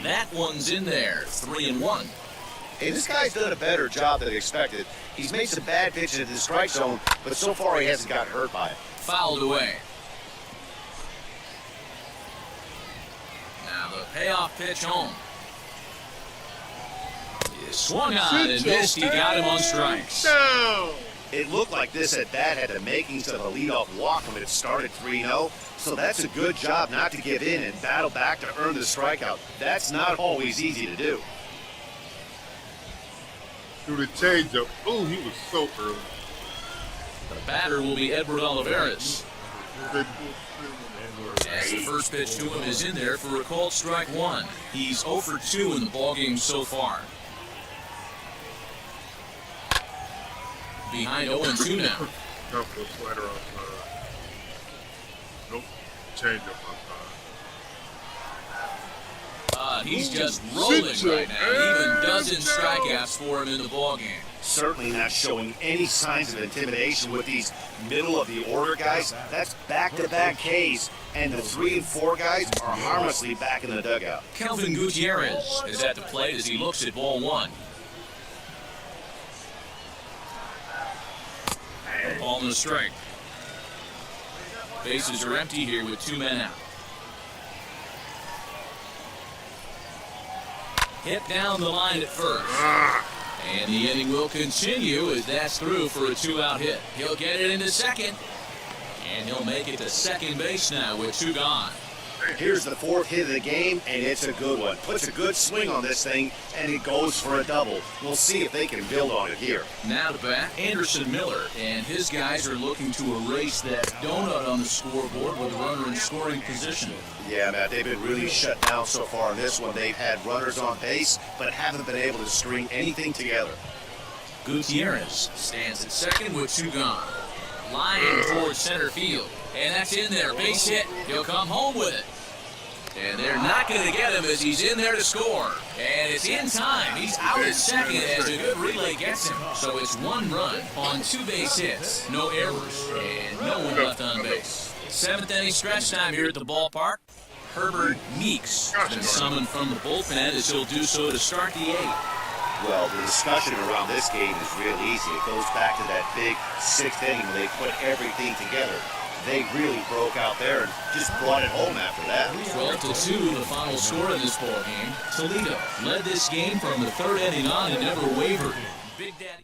That one's in there. 3-1. Hey, this guy's done a better job than expected. He's made some bad pitches into the strike zone, but so far he hasn't gotten hurt by it. Fouled away. Now the payoff pitch home. He swung on and missed. He got him on strikes. No. It looked like this at bat had the makings of a leadoff walk when it started 3-0. So that's a good job not to give in and battle back to earn the strikeout. That's not always easy to do. Through the changeup. Oh, he was so early. The batter will be Edward Olivares. As the first pitch to him is in there for a called strike one. He's 0 for 2 in the ballgame so far. Behind 0-2 now. Go for a slider outside. Nope. Changeup outside. He's just rolling right now. Even dozen strikeouts for him in the ballgame. Certainly not showing any signs of intimidation with these middle-of-the-order guys. That's back-to-back Ks, and the 3 and 4 guys are harmlessly back in the dugout. Kelvin Gutierrez is at the plate as he looks at ball one. Ball and a strike. Bases are empty here with 2 men out. Hit down the line at first. And the inning will continue as that's through for a 2-out hit. He'll get it into second. And he'll make it to second base now with 2 gone. Here's the 4th hit of the game, and it's a good one. Puts a good swing on this thing, and it goes for a double. We'll see if they can build on it here. Now to bat, Anderson Miller, and his guys are looking to erase that donut on the scoreboard with a runner in scoring position. Yeah, Matt, they've been really shut down so far in this one. They've had runners on base, but haven't been able to string anything together. Gutierrez stands at second with 2 gone. Line towards center field, and that's in there. Base hit. He'll come home with it. And they're not going to get him as he's in there to score. And it's in time. He's out at second as a good relay gets him. So it's 1 run on 2 base hits, no errors, and no one left on base. 7th inning stretch time here at the ballpark. Herbert Meeks has been summoned from the bullpen as he'll do so to start the 8th. Well, the discussion around this game is real easy. It goes back to that big 6th inning where they put everything together. They really broke out there and just brought it home after that. 12-2, the final score in this ball game. Toledo led this game from the 3rd inning on and never wavered. Big Daddy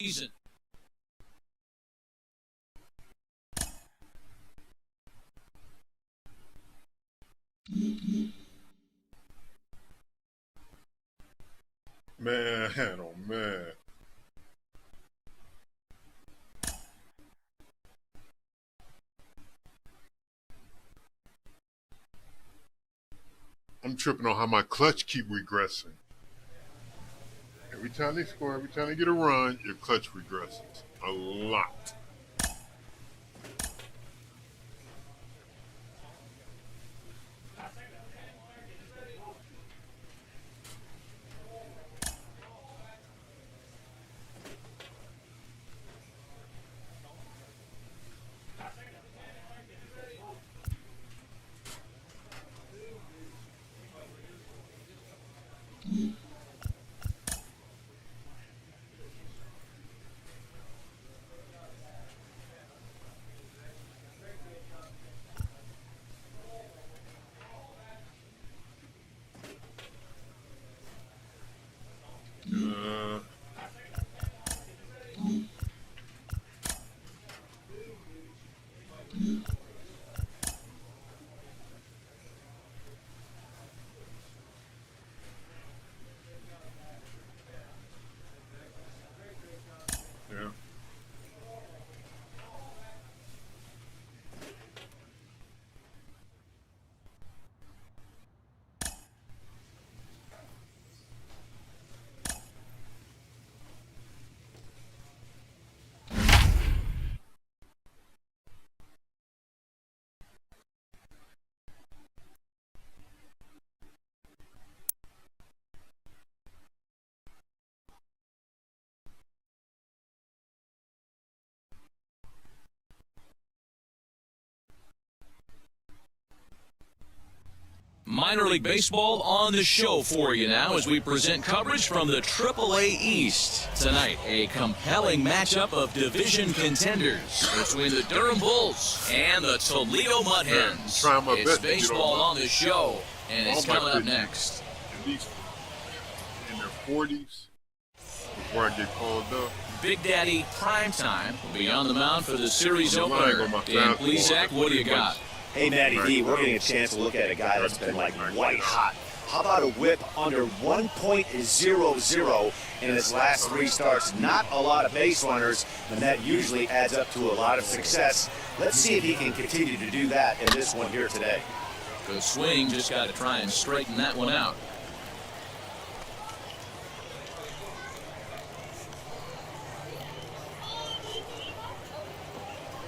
season. Man, oh man. I'm tripping on how my clutch keep regressing. Every time they score, every time they get a run, your clutch regresses a lot. Minor League Baseball on the show for you now as we present coverage from the AAA East. Tonight, a compelling matchup of division contenders between the Durham Bulls and the Toledo Mud Hens. It's baseball on the show, and it's coming up next. At least in their 40s, before I get called up. Big Daddy Primetime will be on the mound for the series I'm relying opener. on my Dan fastball. Plesac, what do you got? Hey, Matty D, we're getting a chance to look at a guy that's been like white hot. How about a whip under 1.00 in his last 3 starts? Not a lot of base runners, and that usually adds up to a lot of success. Let's see if he can continue to do that in this one here today. Good swing, just got to try and straighten that one out.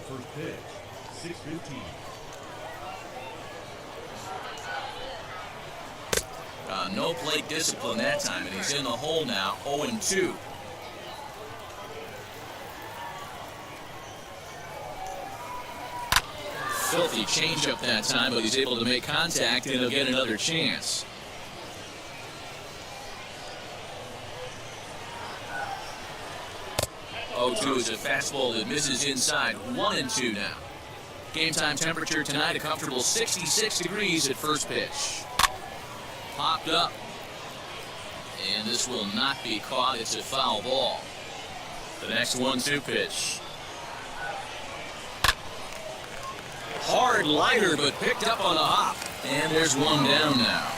First pitch, 6:15. No plate discipline that time, and he's in the hole now, 0-2. Filthy changeup that time, but he's able to make contact, and he'll get another chance. Oh, 2 is a fastball that misses inside. 1-2 now. Game time temperature tonight, a comfortable 66 degrees at first pitch. Popped up. And this will not be caught. It's a foul ball. The next 1-2 pitch. Hard liner, but picked up on the hop. And there's one down now.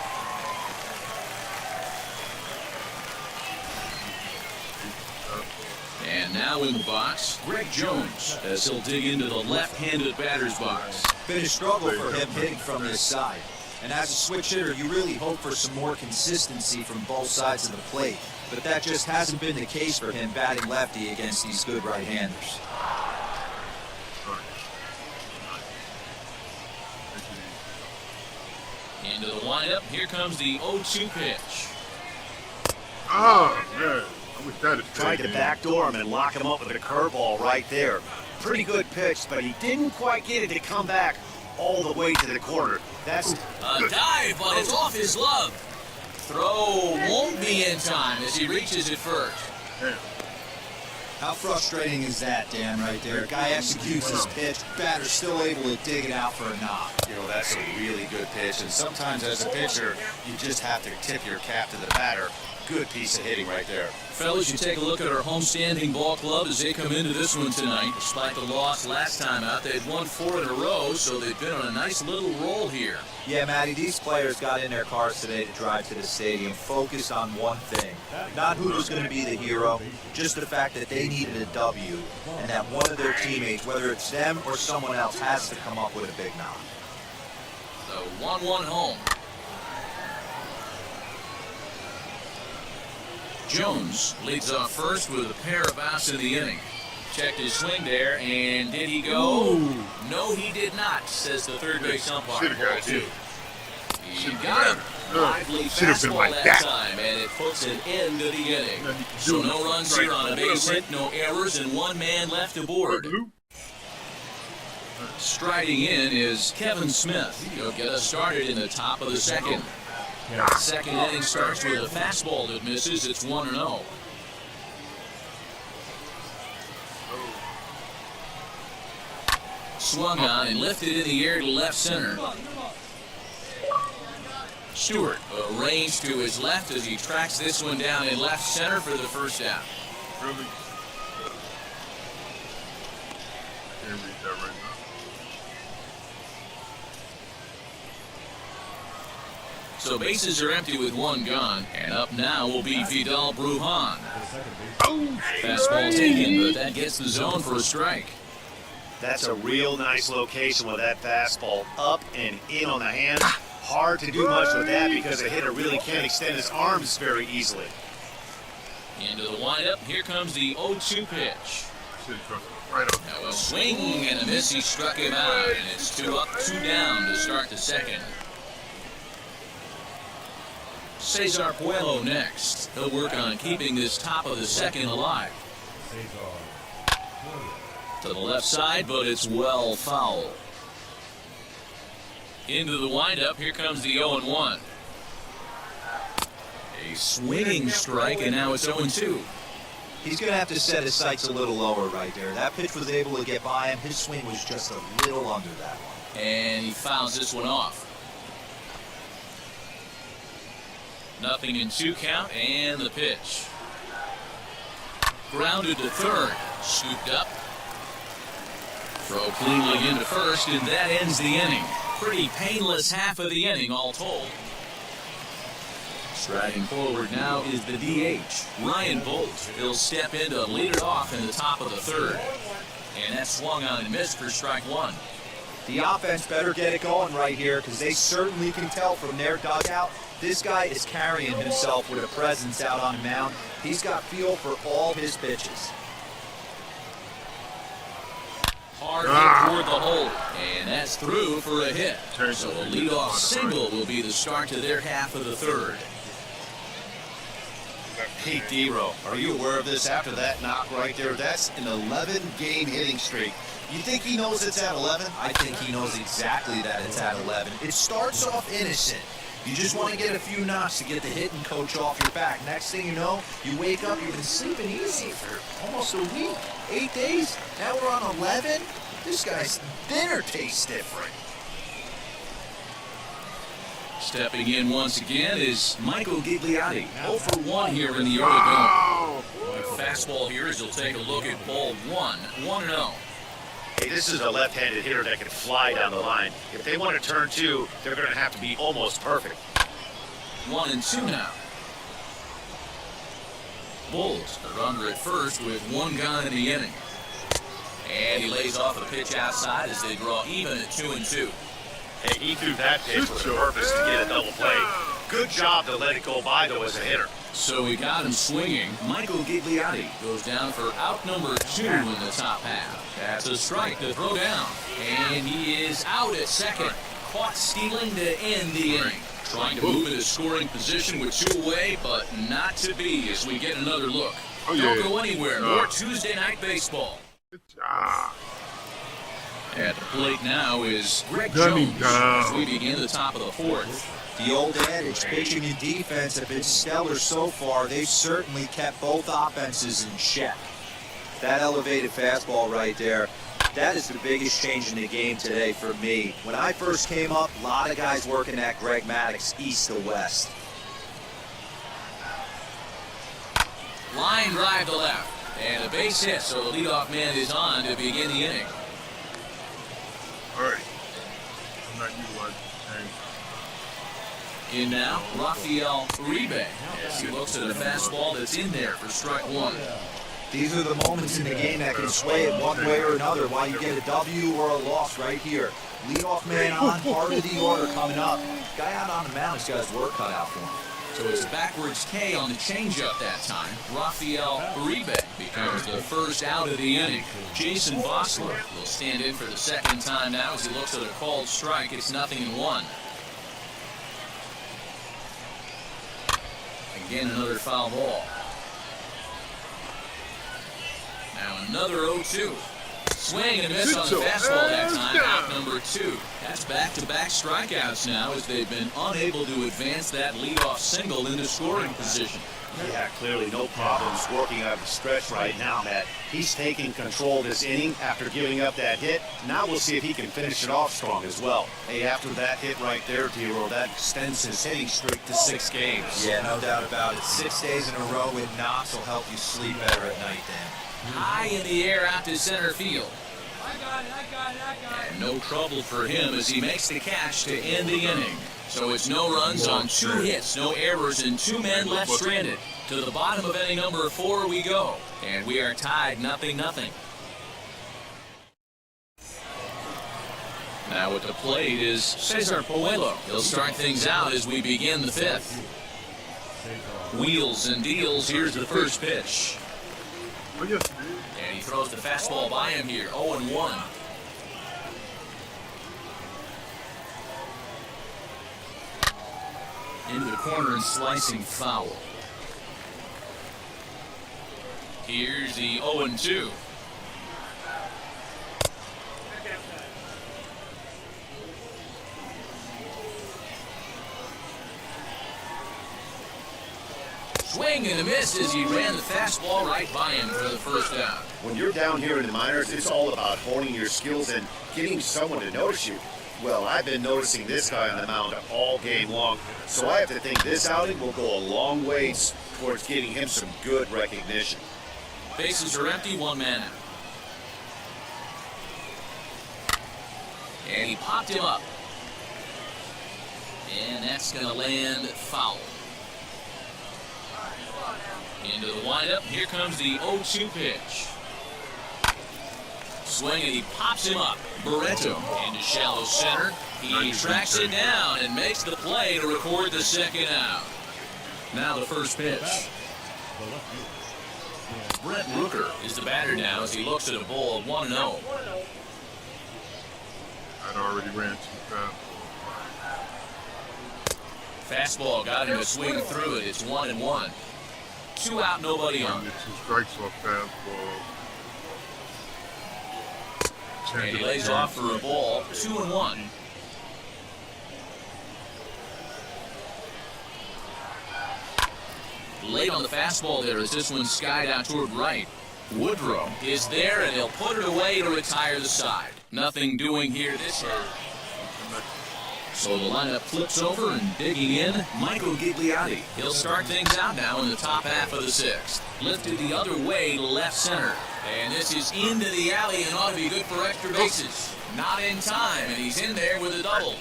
And now in the box, Greg Jones, as he'll dig into the left-handed batter's box. Been a struggle for him hitting from this side. And as a switch hitter, you really hope for some more consistency from both sides of the plate. But that just hasn't been the case for him batting lefty against these good right-handers. Into the windup, here comes the 0-2 pitch. Ah, man. I wish that had Tried to backdoor him and lock him up with a curveball right there. Pretty good pitch, but he didn't quite get it to come back all the way to the corner. That's a dive, but it's off his glove. Throw won't be in time as he reaches it first. How frustrating is that, Dan, right there? Guy executes his pitch, batter's still able to dig it out for a knock. You know, that's a really good pitch, and sometimes as a pitcher, you just have to tip your cap to the batter. Good piece of hitting right there. Fellas, you take a look at our homestanding ball club as they come into this one tonight. Despite the loss last time out, they'd won 4 in a row, so they've been on a nice little roll here. Yeah, Matty, these players got in their cars today to drive to the stadium focused on one thing. Not who was going to be the hero, just the fact that they needed a W, and that one of their teammates, whether it's them or someone else, has to come up with a big knock. The 1-1 home. Jones leads off first with a pair of outs in the inning. Checked his swing there, and did he go? Ooh. No, he did not, says the third base umpire. He got him. Lively fastball that time, and it puts an end to the inning. So no runs here on a base hit, no errors, and 1 man left aboard. Striding in is Kevin Smith. He'll get us started in the top of the second. Second inning starts with a fastball that misses. It's 1-0. Swung on and lifted in the air to left center. Stewart arranged to his left as he tracks this one down in left center for the first out. Really? Can't read that right now. So bases are empty with 1 gone, and up now will be Vidal Brujan. Fastball taken, but that gets the zone for a strike. That's a real nice location with that fastball up and in on the hand. Hard to do much with that because a hitter really can't extend his arms very easily. Into the windup, here comes the 0-2 pitch. Now a swing and a miss, he struck him out, and it's 2 up, 2 down to start the second. Cesar Puello next. He'll work on keeping this top of the second alive. To the left side, but it's well foul. Into the windup, here comes the 0-1. A swinging strike, and now it's 0-2. He's going to have to set his sights a little lower right there. That pitch was able to get by him. His swing was just a little under that one. And he fouls this one off. 0-2 count, and the pitch. Grounded to third. Scooped up. Throw cleanly into first, and that ends the inning. Pretty painless half of the inning, all told. Striding forward now is the DH, Ryan Bolt. He'll step in to lead it off in the top of the third. And that swung on and missed for strike one. The offense better get it going right here because they certainly can tell from their dugout. This guy is carrying himself with a presence out on the mound. He's got feel for all his pitches. Hard hit toward the hole, and that's through for a hit. So a leadoff single will be the start to their half of the third. Hey, D-Row, are you aware of this after that knock right there? That's an 11-game hitting streak. You think he knows it's at 11? I think he knows exactly that it's at 11. It starts off innocent. You just want to get a few knocks to get the hitting coach off your back. Next thing you know, you wake up, you've been sleeping easy for almost a week, 8 days. Now we're on 11. This guy's dinner tastes different. Stepping in once again is Michael Gigliotti. 0 for 1 here in the early going. Fastball here as he'll take a look at ball 1. 1-0. Hey, this is a left-handed hitter that can fly down the line. If they want to turn two, they're going to have to be almost perfect. 1-2 now. Bulls are under at first with one gun in the inning. And he lays off a pitch outside as they draw even at 2-2. Hey, he threw that pitch with a purpose to get a double play. Good job to let it go by, though, as a hitter. So we got him swinging. Michael Gigliotti goes down for out number 2 in the top half. That's a strike to throw down. And he is out at second. Caught stealing to end the inning. Trying to move into scoring position with 2 away, but not to be as we get another look. Don't go anywhere. More Tuesday Night Baseball. Good job. At the plate now is Greg Jones as we begin the top of the fourth. The old adage, pitching and defense have been stellar so far. They've certainly kept both offenses in check. That elevated fastball right there, that is the biggest change in the game today for me. When I first came up, a lot of guys working at Greg Maddox east to west. Line drive to left. And a base hit, so the leadoff man is on to begin the inning. All right. I'm not you one. In now, Rafael Uribe, as he looks at a fastball that's in there for strike one. These are the moments in the game that can sway it one way or another, why you get a W or a loss right here. Leadoff man on, part of the order coming up. Guy out on the mound has got his work cut out for him. So it's backwards K on the changeup that time. Rafael Uribe becomes the first out of the inning. Jason Bossler will stand in for the second time now as he looks at a called strike. It's 0-1. Again, another foul ball. Now another 0-2. Swing and miss on the fastball that time, out number 2. That's back-to-back strikeouts now as they've been unable to advance that leadoff single into scoring position. Yeah, clearly no problems working out of the stretch right now, Matt. He's taking control this inning after giving up that hit. Now we'll see if he can finish it off strong as well. Hey, after that hit right there, D-Row, that extends his hitting streak to 6 games. Yeah, no doubt about it. 6 days in a row with knocks will help you sleep better at night, Dan. High in the air out to center field. I got it. And no trouble for him as he makes the catch to end the inning. So it's no runs on 2 hits, no errors, and 2 men left stranded. To the bottom of inning number 4 we go. And we are tied 0-0. Now at the plate is Cesar Puello. He'll start things out as we begin the 5th. Wheels and deals. Here's the first pitch. Oh, yes, And he throws the fastball by him here, 0-1. Into the corner and slicing foul. Here's the 0-2. Swing and a miss as he ran the fastball right by him for the first out. When you're down here in the minors, it's all about honing your skills and getting someone to notice you. Well, I've been noticing this guy on the mound all game long, so I have to think this outing will go a long ways towards getting him some good recognition. Bases are empty, one man out. And he popped him up. And that's going to land foul. Into the windup. Here comes the 0-2 pitch. Swing, and he pops him up. Barreto into shallow center. He tracks it down and makes the play to record the second out. Now the first pitch. Brett Rooker is the batter now as he looks at a ball of 1-0. I'd already ran too fast. Fastball got him to swing through it. It's 1-1. 2 out, nobody on. 2 strikes off fastball. And he lays off for a ball. 2-1. Late on the fastball there as this one skied out toward right. Woodrow is there, and he'll put it away to retire the side. Nothing doing here this year. So the lineup flips over, and digging in, Michael Gigliotti. He'll start things out now in the top half of the 6th. Lifted the other way to left center. And this is into the alley and ought to be good for extra bases. Not in time, and he's in there with a double.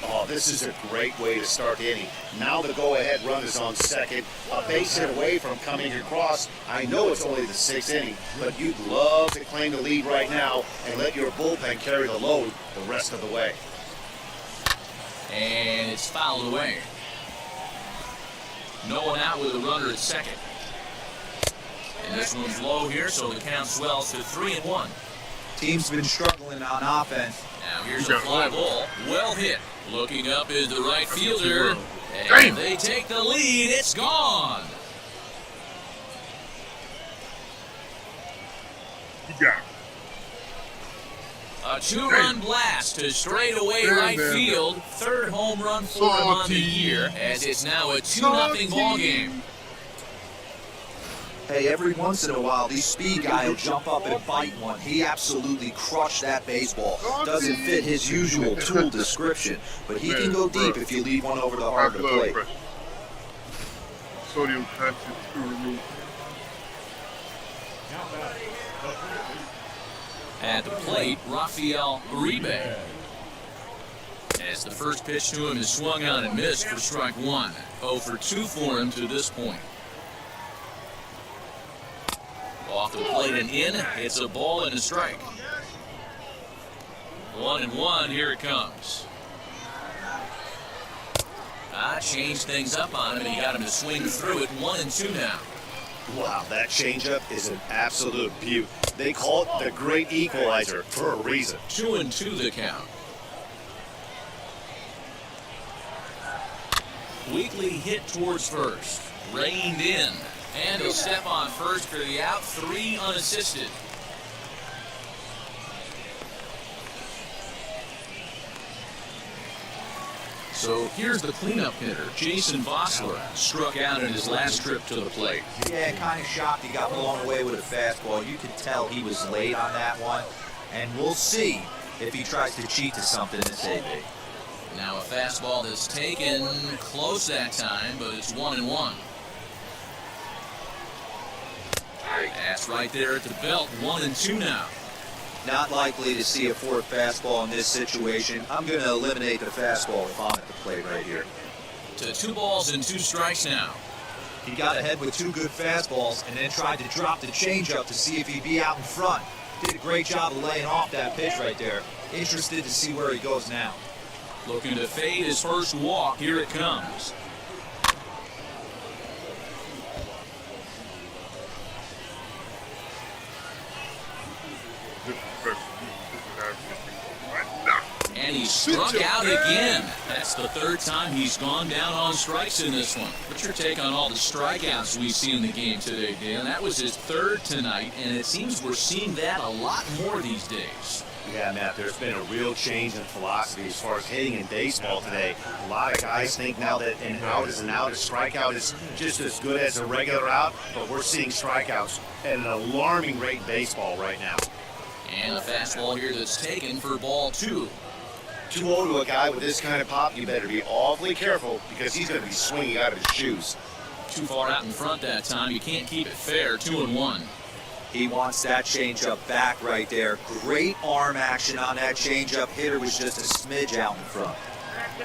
Oh, this is a great way to start the inning. Now the go-ahead run is on second. A base hit away from coming across. I know it's only the 6th inning, but you'd love to claim the lead right now and let your bullpen carry the load the rest of the way. And it's fouled away. No one out with a runner at second. And this one's low here, so the count swells to 3-1. Team's been struggling on offense. Now here's a fly ball. Well hit. Looking up is the right fielder. And they take the lead. It's gone. You got it. A 2-run blast to straightaway right field. 3rd home run for him on the year, as it's now a 2-0 ball game. Hey, every once in a while, these speed guys will jump up and bite one. He absolutely crushed that baseball. Doesn't fit his usual tool description, but he can go deep if you leave one over the heart of the plate. Sodium content to remove. At the plate, Rafael Uribe. As the first pitch to him is swung on and missed for strike 1. 0 for 2 for him to this point. Off the plate and in. It's a ball and a strike. 1-1. Here it comes. Changed things up on him, and he got him to swing through it. 1-2 now. Wow, that changeup is an absolute beaut. They call it the great equalizer for a reason. 2-2 the count. Weekly hit towards first. Reined in. And he'll step on first for the out. 3 unassisted. So here's the cleanup hitter, Jason Vossler, struck out in his last trip to the plate. Yeah, kind of shocked he got blown away with a fastball. You could tell he was late on that one. And we'll see if he tries to cheat to something this AB. Now a fastball that's taken close that time, but it's 1-1. That's right there at the belt. 1-2 now. Not likely to see a 4th fastball in this situation. I'm going to eliminate the fastball if I'm at the plate right here. To 2 balls and 2 strikes now. He got ahead with 2 good fastballs and then tried to drop the changeup to see if he'd be out in front. Did a great job of laying off that pitch right there. Interested to see where he goes now. Looking to fade his first walk. Here it comes. And he struck out again. That's the 3rd time he's gone down on strikes in this one. What's your take on all the strikeouts we see in the game today, Dan? That was his 3rd tonight, and it seems we're seeing that a lot more these days. Yeah, Matt, there's been a real change in philosophy as far as hitting in baseball today. A lot of guys think now that an out is an out, a strikeout is just as good as a regular out, but we're seeing strikeouts at an alarming rate in baseball right now. And a fastball here that's taken for ball 2. 2-0 to a guy with this kind of pop, you better be awfully careful because he's going to be swinging out of his shoes. Too far out in front that time. You can't keep it fair. 2-1. He wants that changeup back right there. Great arm action on that changeup. Hitter was just a smidge out in front.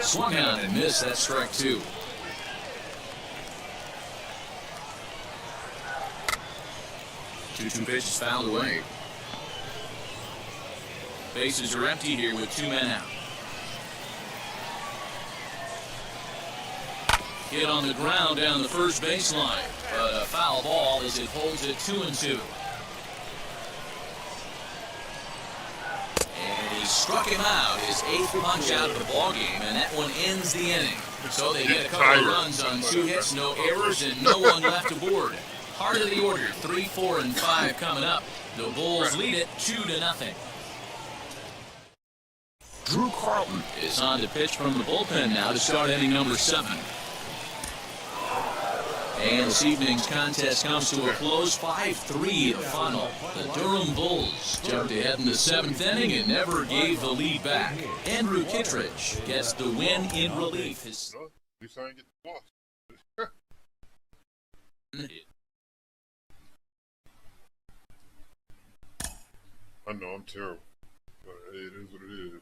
Swung on and missed. That strike 2. 2-2 pitches fouled away. Bases are empty here with 2 men out. Hit on the ground down the first baseline, but a foul ball as it holds it 2-2. And he struck him out, his 8th punch out of the ballgame, and that one ends the inning. So they get a couple of runs on 2 hits, no errors, and no one left aboard. Heart of the order, 3, 4, and 5 coming up. The Bulls lead it 2-0. Drew Carlton is on to pitch from the bullpen now to start inning number 7. And this evening's contest comes to a close, 5-3 the final. The Durham Bulls jumped ahead in the 7th inning and never gave the lead back. Andrew Kittredge gets the win in relief. I know I'm terrible, but hey, it is what it is.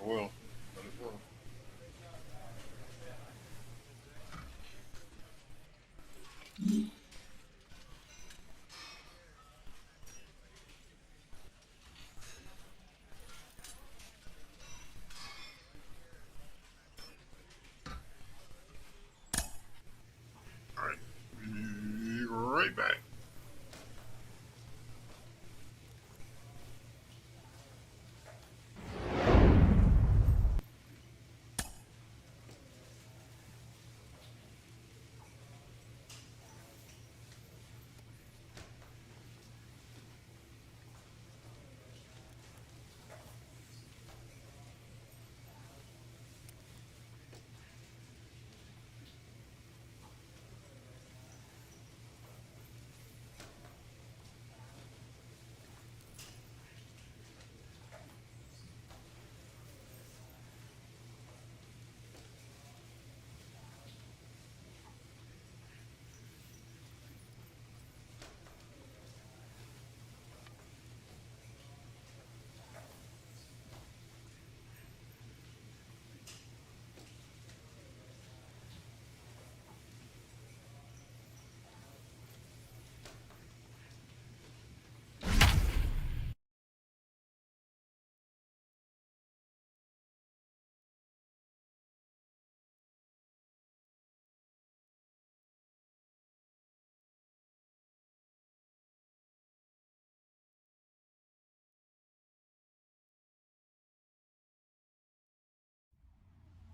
Well, that is wrong. All right, be right back.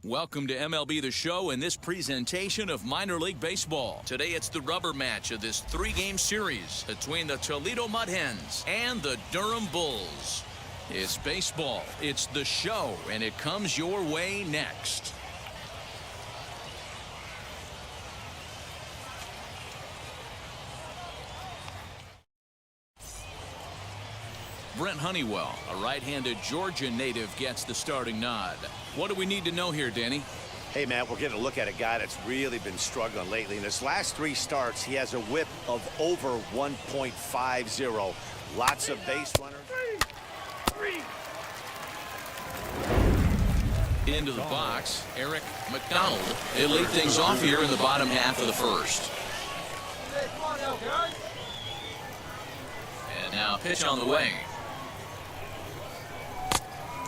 Welcome to MLB The Show and this presentation of minor league baseball. Today it's the rubber match of this 3-game series between the Toledo Mud Hens and the Durham Bulls. It's baseball, it's the show, and it comes your way next. Brent Honeywell, a right-handed Georgia native, gets the starting nod. What do we need to know here, Danny? Hey, Matt, we're getting a look at a guy that's really been struggling lately. In his last 3 starts, he has a whip of over 1.50. Lots of base runners. Into the box, Eric McDonald. They lead things off here in the bottom half of the first. And now pitch on the way.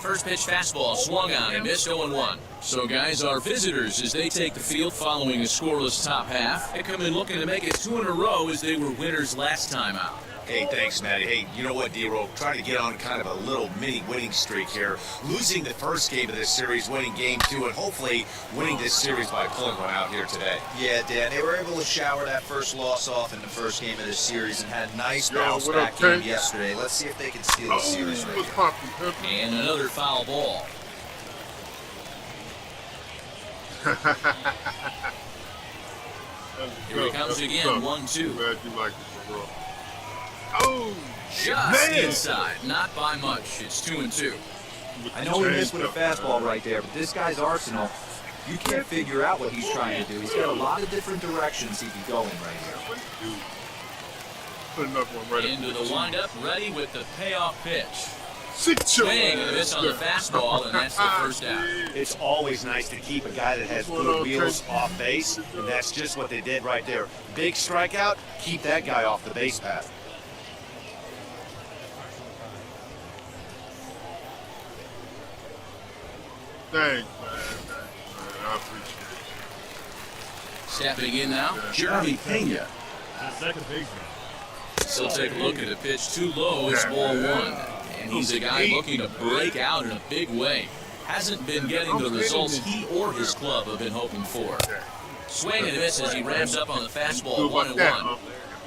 First pitch fastball swung on and missed 0-1. So, guys, our visitors, as they take the field following a scoreless top half, they come in looking to make it 2 in a row as they were winners last time out. Hey, thanks, Matty. Hey, you know what, D-Roll? Trying to get on kind of a little mini winning streak here. Losing the first game of this series, winning game 2, and hopefully winning this series by pulling one out here today. Yeah, Dan, they were able to shower that first loss off in the first game of this series and had a nice bounce-back game yesterday. Let's see if they can steal the series right here. And another foul ball. Here it comes again, 1-2. Glad you like it, bro. Oh, just inside, not by much. It's 2-2. I know he missed with a fastball right there, but this guy's arsenal, you can't figure out what he's trying to do. He's got a lot of different directions he can go in right here. Put another one right into the windup, ready with the payoff pitch. Swing and a miss on the fastball, and that's the first out. It's always nice to keep a guy that has good wheels off base, and that's just what they did right there. Big strikeout, keep that guy off the base path. Thanks, man. I appreciate it. Stepping in now, Jeremy Pena. The second baseman. So take a look at the pitch too low. It's ball 1. And he's a guy looking to break out in a big way. Hasn't been getting the results he or his club have been hoping for. Swing and a miss as he ramps up on the fastball, 1-1.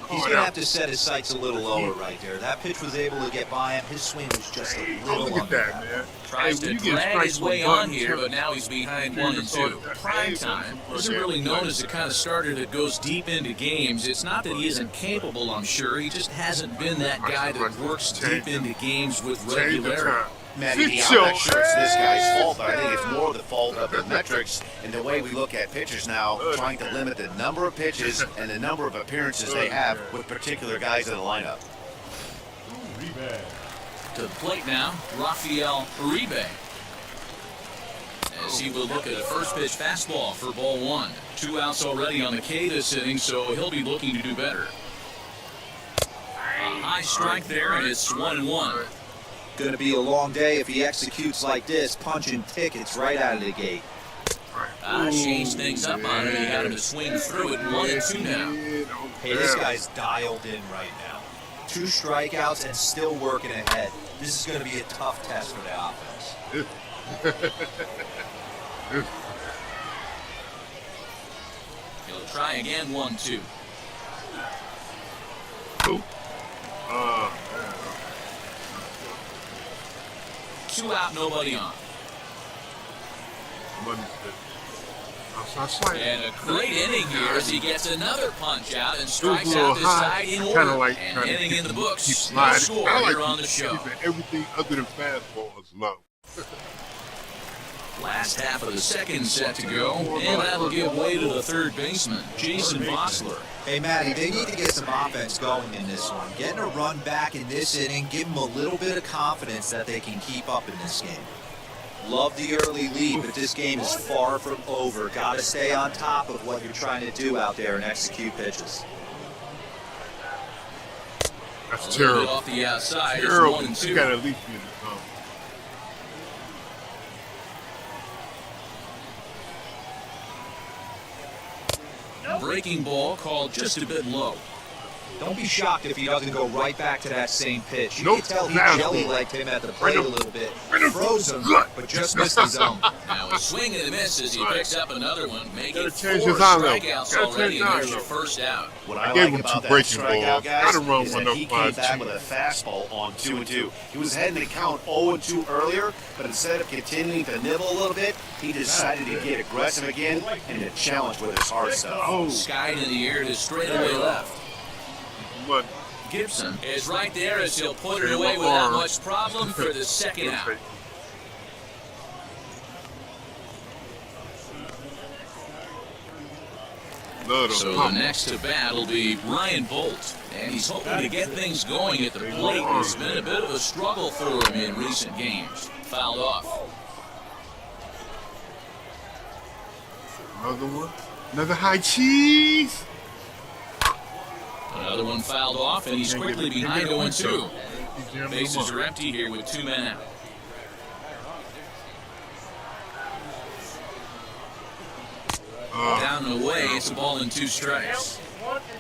He's going to have to set his sights a little lower right there. That pitch was able to get by him. His swing was just a little look at under. that, man. Tries to drag his way on here, but now he's behind 1-2. Prime time isn't really known as the kind of starter that goes deep into games. It's not that he isn't capable, I'm sure. He just hasn't been that guy that works deep into games with regularity. Matty, I'm not sure it's this guy's fault, but I think it's more the fault of the metrics and the way we look at pitchers now, trying to limit the number of pitches and the number of appearances they have with particular guys in the lineup. To the plate now, Rafael Uribe. As he will look at a first pitch fastball for ball 1. 2 outs already on the K this inning, so he'll be looking to do better. A high strike there, and it's 1-1. Going to be a long day if he executes like this, punching tickets right out of the gate. Changed things up on him. He got him to swing through it. 1-2 now. Hey, this guy's dialed in right now. 2 strikeouts and still working ahead. This is going to be a tough test for the offense. He'll try again, 1-2. 2 out, nobody on. And a great inning here as he gets another punch out and strikes out this side in order. Like and inning in the books. No score here on the show. Everything other than fastball is low. Last half of the second set to go, and that'll give way to the third baseman, Jason Vossler. Hey, Matty, they need to get some offense going in this one. Getting a run back in this inning, give them a little bit of confidence that they can keep up in this game. Love the early lead, but this game is far from over. Got to stay on top of what you're trying to do out there and execute pitches. That's terrible. Off the outside, terrible. It's 1-2. You got to at least be in the zone. Breaking ball called just a bit low. Don't be shocked if he doesn't go right back to that same pitch. You Nope. can tell he Now. jelly-legged him at the plate a little bit. Froze him, but just missed his zone. Now a swing and a miss as he picks up another one, making Gotta 4 change his eye level. strikeouts Gotta already, change and eye there's your level. first out. What I I gave like him about 2 that breaking strikeout, balls. guys, Gotta run is one that up he 5-2. came back with a fastball on 2-2. He was heading to count 0-2 earlier, but instead of continuing to nibble a little bit, he decided to get aggressive again and to challenge with his hard stuff. Skied in the air to straightaway left. But Gibson is right there as he'll put it away without much problem for the second out. So the next to bat will be Ryan Bolt, and he's hoping to get things going at the plate. It's been a bit of a struggle for him in recent games. Fouled off. another one. Another high cheese. Another one fouled off, and he's quickly behind 0-2. Bases are empty here with 2 men out. down and away. It's a ball and 2 strikes.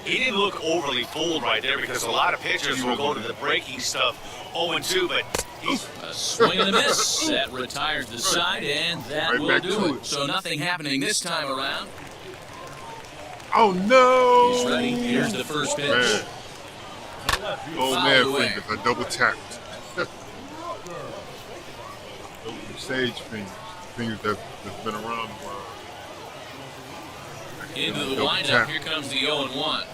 He didn't look overly fooled right there because a lot of pitchers will go to the breaking stuff 0-2, but he's A swing and a miss. That retires the side, and that will do it. So nothing happening this time around. Oh, no. He's ready. Here's the first pitch. Man. Oh, Fouled man, away. fingers. I double tapped. Those are sage fingers. Fingers that's been around a while. Into the windup. Here comes the 0-1.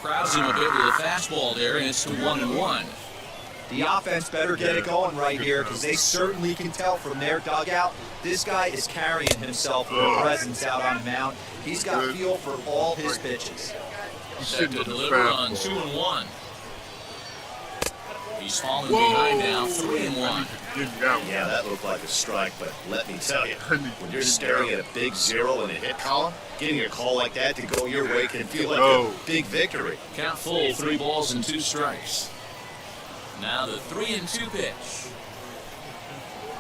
Crowds him a bit with a fastball there, and it's to 1-1. The offense better get it going right here because they certainly can tell from their dugout. This guy is carrying himself with a presence out on the mound. He's got feel for all his pitches. Set to deliver on 2-1. He's falling behind now, 3-1. yeah, that looked like a strike, but let me tell you, when you're staring at a big 0 in a hit column, getting a call like that to go your way can feel like a big victory. Count full, 3 balls and 2 strikes. Now the 3-2 pitch.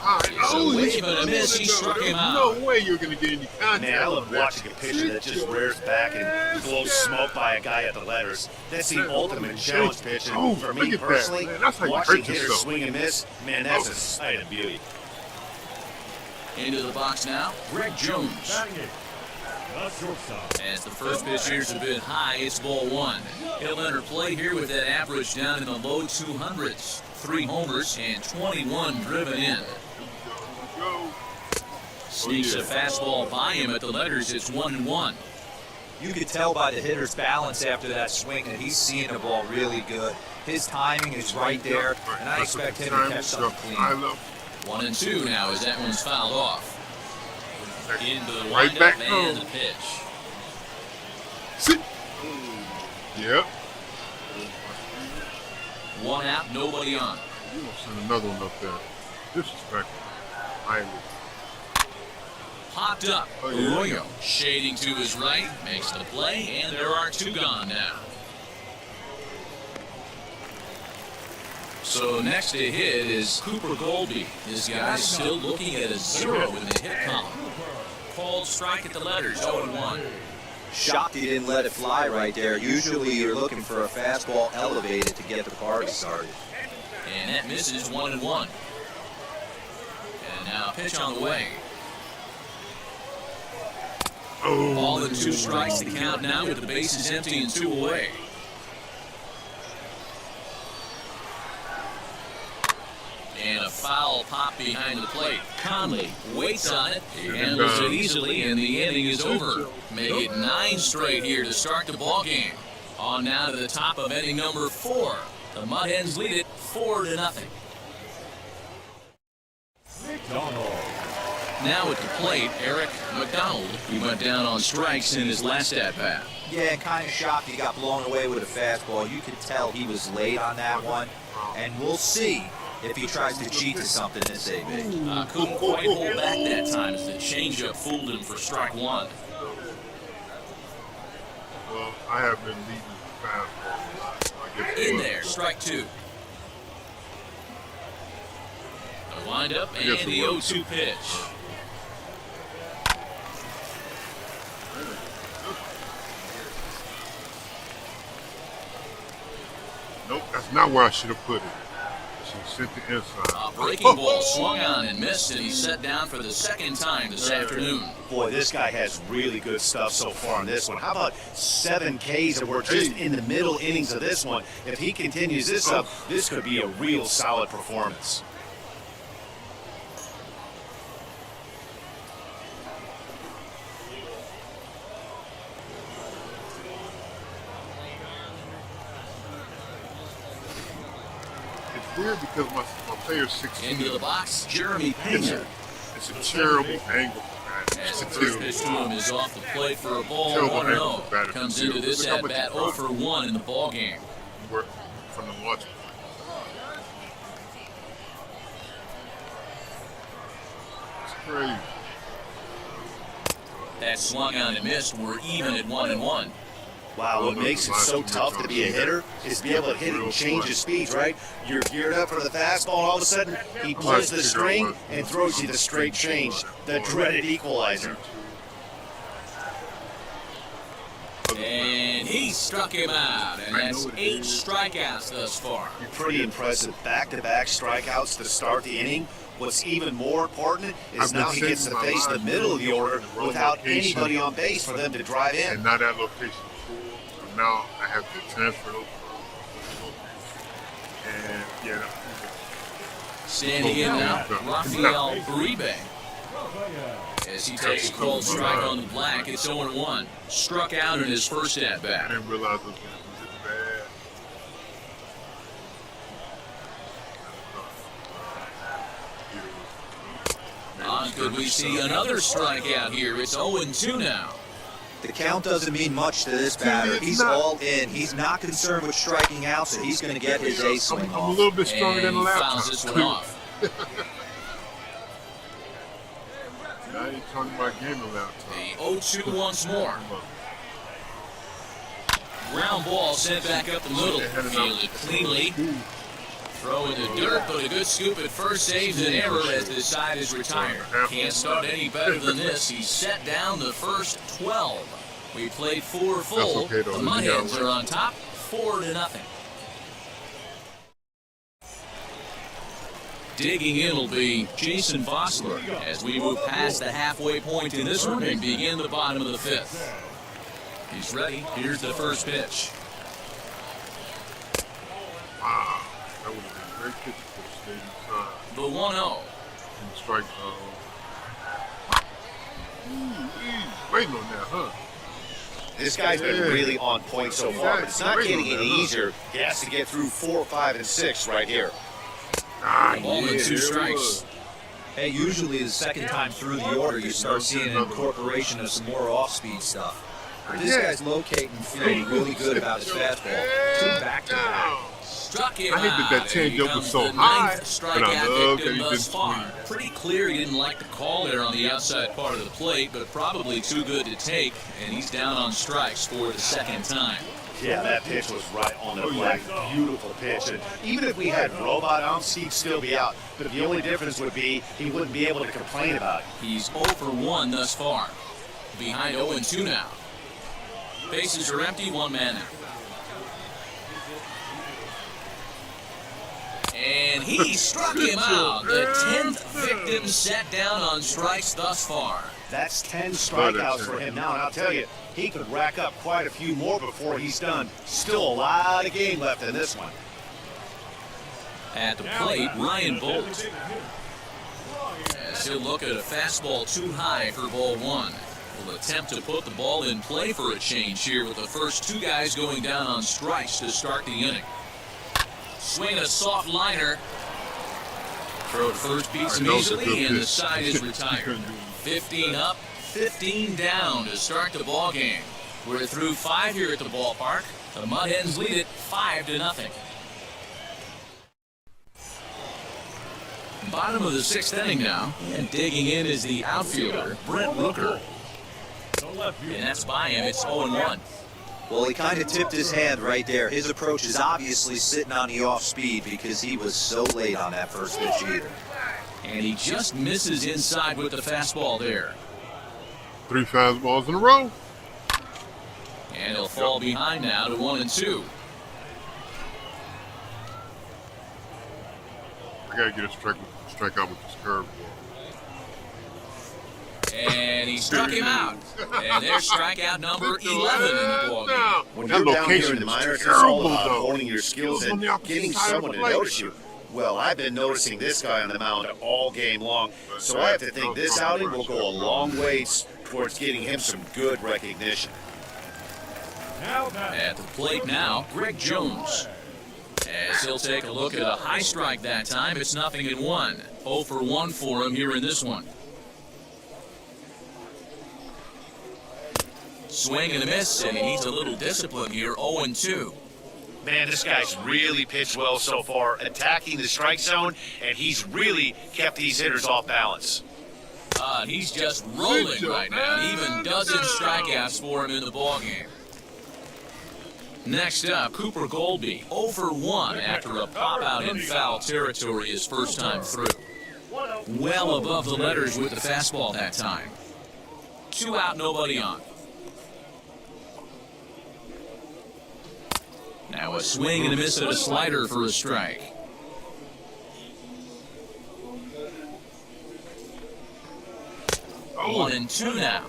It's a wave and a miss. He struck him out. No way you're going to get any contact. Man, I love watching a pitcher that just rears back and blows smoke by a guy at the letters. That's the ultimate challenge pitch. And for me personally, watching hitters swing and miss, man, that's a sight of beauty. Into the box now, Greg Jones. As the first pitch here's a bit high, it's ball 1. He'll enter play here with that average down in the low 200s. 3 homers and 21 driven in. Sneaks a fastball by him at the letters. It's 1-1. You could tell by the hitter's balance after that swing that he's seeing the ball really good. His timing is right there, and I expect him to catch something clean. 1-2 now as that one's fouled off. Into the Right windup back and home. the pitch. Sit. Yep. 1 out, nobody on. You gonna send another one up there. Disrespectful. Highly. Popped up. Oh, yeah. Arroyo shading to his right, makes the play, and there are 2 gone now. So next to hit is Cooper Golby. This guy's still looking at a 0 in the hit column. Called strike at the letters, 0-1. Shocked he didn't let it fly right there. Usually you're looking for a fastball elevated to get the party started. And that misses 1-1. And now a pitch on the way. Ball and 2 strikes to count now with the bases empty and 2 away. And a foul pop behind the plate. Conley waits on it. He handles it easily, and the inning is over. Make it 9 straight here to start the ball game. On now to the top of inning number 4. The Mud Hens lead it 4-0. Now at the plate, Eric McDonald. He went down on strikes in his last at-bat. Yeah, kind of shocked he got blown away with a fastball. You could tell he was late on that one, and we'll see if he tries to cheat to something this AB. Couldn't quite hold back that time as the changeup fooled him for strike 1. Well, I have been leading fastball. In there, strike 2. The windup and the 0-2 pitch. Nope, that's not where I should have put it. I should have sent the inside. A breaking ball swung on and missed, and he's set down for the 2nd time this afternoon. Boy, this guy has really good stuff so far in this one. How about 7 Ks, and we're just in the middle innings of this one. If he continues this up, this could be a real solid performance. Weird because my player's 6'2". Into the box, Jeremy Pena. It's a terrible angle. As the first pitch to him is off the plate for a ball 1-0. Comes into this at-bat 0 for 1 in the ball game. Work from the launch. It's crazy. That swung on and missed. We're even at 1-1. Wow, what makes it so tough to be a hitter is to be able to hit it and change your speeds, right? You're geared up for the fastball, and all of a sudden, he pulls the string and throws you the straight change, the dreaded equalizer. And he struck him out, and that's 8 strikeouts thus far. Pretty impressive. Back-to-back strikeouts to start the inning. What's even more important is now he gets to face the middle of the order without anybody on base for them to drive in. And not at location. So now I have to transfer those. And yeah. Standing in now, Rafael Uribe. As he takes a cold strike on the black, it's 0-1. Struck out in his first at-bat. I didn't realize it was this bad. Could we see another strikeout here? It's 0-2 now. The count doesn't mean much to this batter. He's all in. He's not concerned with striking out, so he's going to get his A swing I'm a off. little bit stronger than the And he last fouls this one off. I ain't talking about game the last time. The 0-2 once more. Ground ball sent back up the middle. Fielded cleanly. Throw in the dirt, but a good scoop at first saves an error as this side is retired. Can't start any better than this. He set down the first 12. We played 4 full. Okay, though. The Mud Hens are on top, 4-0. Digging in will be Jason Vossler as we move past the halfway point in this one and begin the bottom of the 5th. He's ready. Here's the first pitch. Wow. That would have been a great pitch for the stadium side. The 1-0. And strike waiting on that, huh? This guy's been really on point so far, but it's not getting any easier. He has to get through 4, 5, and 6 right here. Ball with 2 strikes. Hey, usually the second time through the order, you start seeing an incorporation of some more off-speed stuff. But this guy's locating and feeling really good about his fastball. 2 back-to-back. Struck him I hate that out, change and up here was comes so the high, 9th but I strikeout love that victim he thus didn't far. swing. Pretty clear he didn't like the call there on the outside part of the plate, but probably too good to take, and he's down on strikes for the second time. Yeah, that pitch was right on the black. Beautiful pitch. And even if we had robot umps, he'd still be out. But the only difference would be he wouldn't be able to complain about it. He's 0 for 1 thus far. Behind 0-2 now. Bases are empty, 1 man out. And he struck him out. The 10th victim set down on strikes thus far. That's 10 strikeouts for him now. And I'll tell you, he could rack up quite a few more before he's done. Still a lot of game left in this one. At the plate, Ryan Bolt. As he'll look at a fastball too high for ball 1. Will attempt to put the ball in play for a change here with the first 2 guys going down on strikes to start the inning. Swing a soft liner. Throw to first beats him easily, and the side is retired. 15 up, 15 down to start the ball game. We're through 5 here at the ballpark. The Mud Hens lead it 5-0. Bottom of the 6th inning now, and digging in is the outfielder, Brent Rooker. And that's by him. It's 0-1. Well, he kind of tipped his hand right there. His approach is obviously sitting on the off-speed because he was so late on that first pitch either. And he just misses inside with the fastball there. 3 fastballs in a row. And he'll fall behind now to 1-2. I gotta get a strike out with this curveball. And he struck him out. And there's strikeout number 11 in the ballgame. When you're down here in the minors, it's all about honing your skills and getting someone to notice you. Well, I've been noticing this guy on the mound all game long, so I have to think this outing will go a long ways towards getting him some good recognition. At the plate now, Greg Jones. As he'll take a look at a high strike that time, it's 0-1. 0 for 1 for him here in this one. Swing and a miss, and he needs a little discipline here, 0-2. Man, this guy's really pitched well so far, attacking the strike zone, and he's really kept these hitters off balance. He's just rolling right now, and even dozen strikeouts for him in the ballgame. Next up, Cooper Goldby, 0 for 1 after a pop-out in foul territory his first time through. Well above the letters with the fastball that time. 2 out, nobody on. Now a swing and a miss at a slider for a strike. Oh. 1-2 now.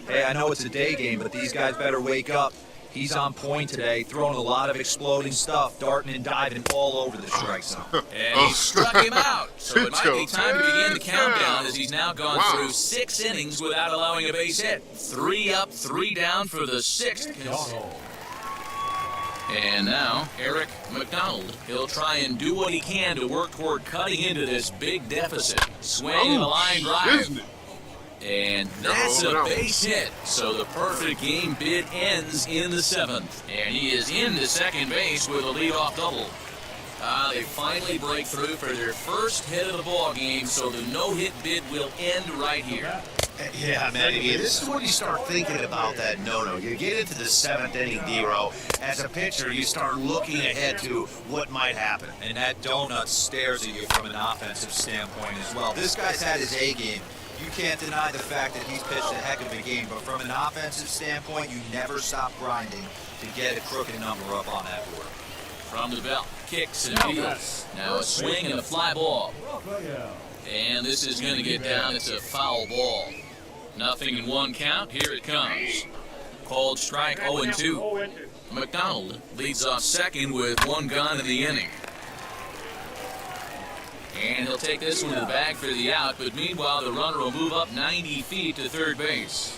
Hey, I know it's a day game, but these guys better wake up. He's on point today, throwing a lot of exploding stuff, darting and diving all over the strike zone. And he struck him out. So it might be time to begin the countdown as he's now gone through 6 innings without allowing a base hit. 3 up, 3 down for the 6th. And now, Eric McDonald. He'll try and do what he can to work toward cutting into this big deficit. Swing and a line drive. And that's a base hit. So the perfect game bid ends in the 7th. And he is into second base with a leadoff double. They finally break through for their first hit of the ball game, so the no-hit bid will end right here. Yeah, man, this is when you start thinking about that no-no. You get into the 7th inning, D-Row. As a pitcher, you start looking ahead to what might happen. And that donut stares at you from an offensive standpoint as well. This guy's had his A game. You can't deny the fact that he's pitched a heck of a game, but from an offensive standpoint, you never stop grinding to get a crooked number up on that board. From the belt, kicks and deals. Now a swing and a fly ball. And this is going to get down. It's a foul ball. Nothing in 1 count. Here it comes. Called strike 0-2. McDonald leads off second with 1 gone in the inning. And he'll take this one to the bag for the out, but meanwhile the runner will move up 90 feet to third base.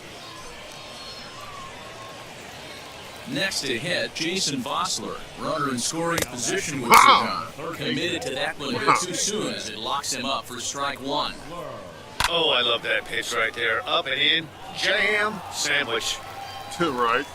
Next to hit, Jason Vossler, runner in scoring position with committed to that one a bit too soon as it locks him up for strike 1. Oh, I love that pitch right there. Up and in, jam, sandwich. Right.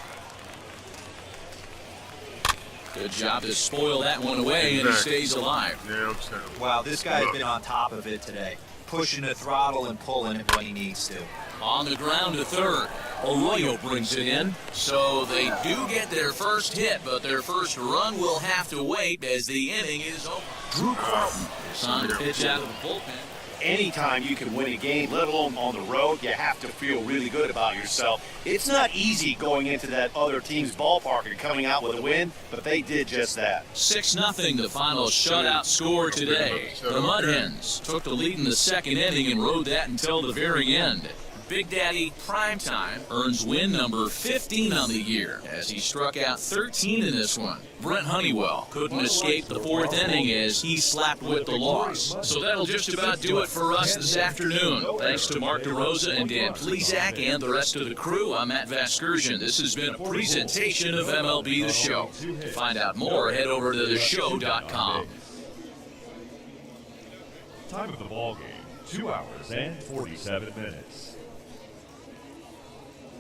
Good job to spoil that one away, and he stays alive. Yeah, I'm saying. Wow, this guy's been on top of it today, pushing the throttle and pulling it when he needs to. On the ground to third. Arroyo brings it in. So they do get their first hit, but their first run will have to wait as the inning is over. Drew Carlton is on the pitch out of the bullpen. Anytime you can win a game, let alone on the road, you have to feel really good about yourself. It's not easy going into that other team's ballpark and coming out with a win, but they did just that. 6-0, the final shutout score today. The Mud Hens took the lead in the 2nd inning and rode that until the very end. Big Daddy Primetime earns win number 15 on the year as he struck out 13 in this one. Brent Honeywell couldn't escape the 4th inning as he slapped with the loss. So that'll just about do it for us this afternoon. Thanks to Mark DeRosa and Dan Plesac and the rest of the crew. I'm Matt Vasgersian. This has been a presentation of MLB The Show. To find out more, head over to theshow.com. Time of the ball game, 2 hours and 47 minutes.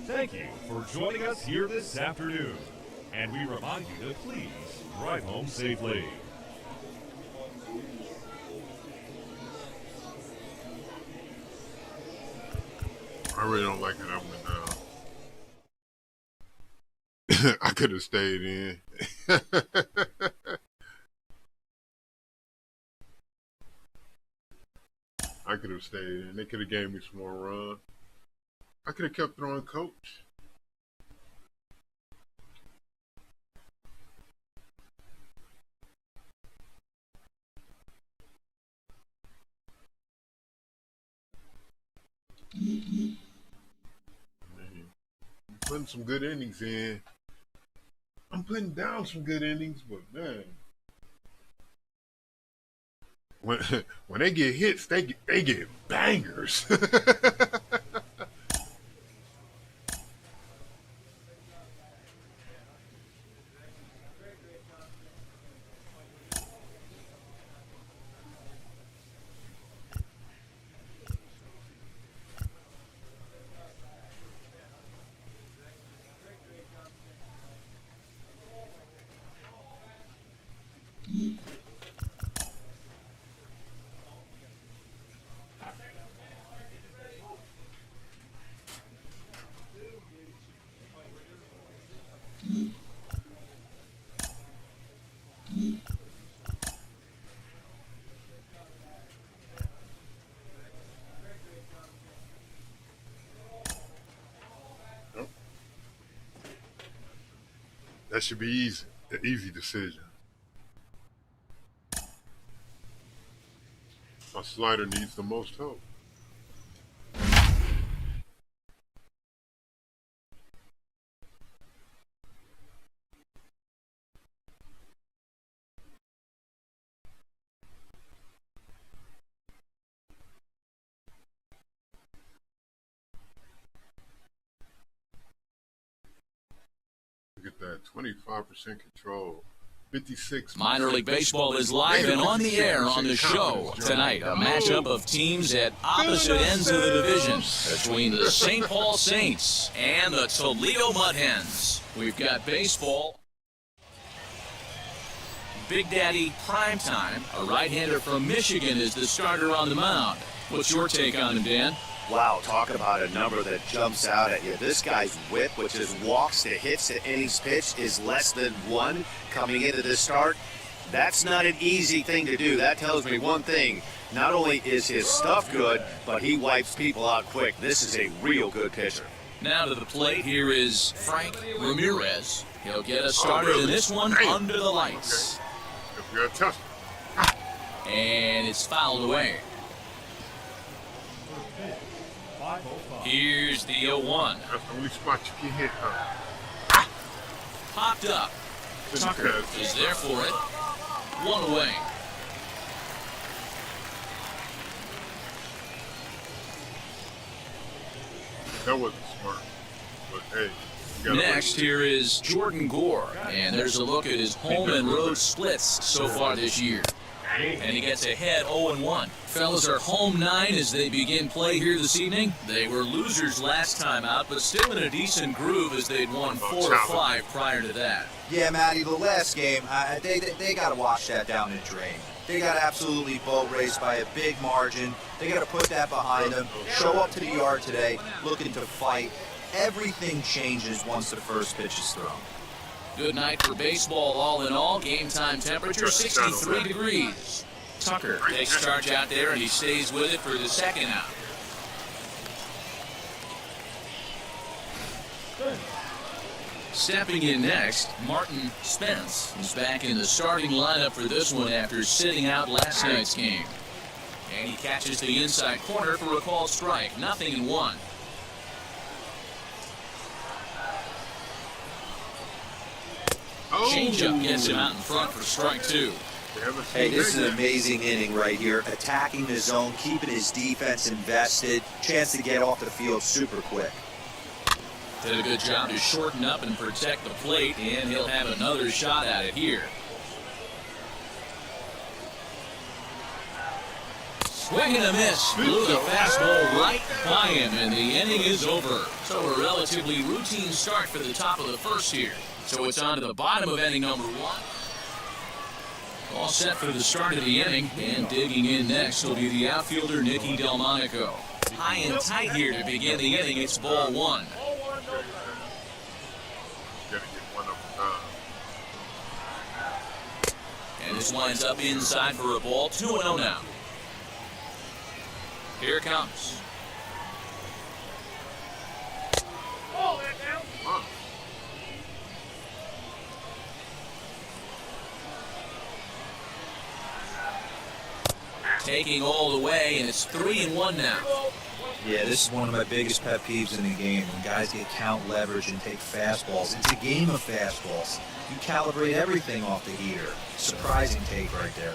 Thank you for joining us here this afternoon, and we remind you to please drive home safely. I really don't like it. I went I could have stayed in. I could have stayed in. They could have gave me some more run. I could have kept throwing coach. Man, I'm putting some good innings in. I'm putting down some good innings, but man, when they get hits, they get bangers. That should be easy. an easy decision. My slider needs the most help. Look at that, 25% control. 56. Minor League Baseball is live and on the air on the show tonight. A matchup of teams at opposite ends of the division between the St. Paul Saints and the Toledo Mud Hens. We've got baseball. Big Daddy Primetime, a right-hander from Michigan, is the starter on the mound. What's your take on him, Dan? Wow, talk about a number that jumps out at you. This guy's whip, which is walks to hits to innings pitch, is less than 1 coming into this start. That's not an easy thing to do. That tells me one thing. Not only is his stuff good, but he wipes people out quick. This is a real good pitcher. Now to the plate, here is Frank Ramirez. He'll get us started in this one under the lights. We got tough. And it's fouled away. Here's the 0-1. That's the only spot you can hit, huh? Popped up. Tucker is there for it. 1 away. That wasn't smart. But hey. Next, here is Jordan Gore, and there's a look at his home and road splits so far this year. And he gets ahead 0-1. Fellas are home 9 as they begin play here this evening. They were losers last time out, but still in a decent groove as they'd won 4 or 5 prior to that. Yeah, Matty, the last game, they got to wash that down the drain. They got absolutely boat raced by a big margin. They got to put that behind them, show up to the yard today looking to fight. Everything changes once the first pitch is thrown. Good night for baseball all in all. Game time temperature 63 degrees. Tucker takes charge out there and he stays with it for the second out. Stepping in next, Martin Spence is back in the starting lineup for this one after sitting out last night's game. And he catches the inside corner for a called strike. 0-1. Changeup gets him out in front for strike 2. Hey, this is an amazing inning right here. Attacking the zone, keeping his defense invested. Chance to get off the field super quick. Did a good job to shorten up and protect the plate, and he'll have another shot at it here. Swing and a miss. Blew the fastball right by him, and the inning is over. So a relatively routine start for the top of the first here. So it's on to the bottom of inning number 1. All set for the start of the inning, and digging in next will be the outfielder Nicky Delmonico. High and tight here to begin the inning. It's ball 1. And this winds up inside for a ball. 2-0 now. Here it comes. Taking all the way, and it's 3-1 now. Yeah, this is one of my biggest pet peeves in the game. When guys get count leverage and take fastballs. It's a game of fastballs. You calibrate everything off the heater. Surprising take right there.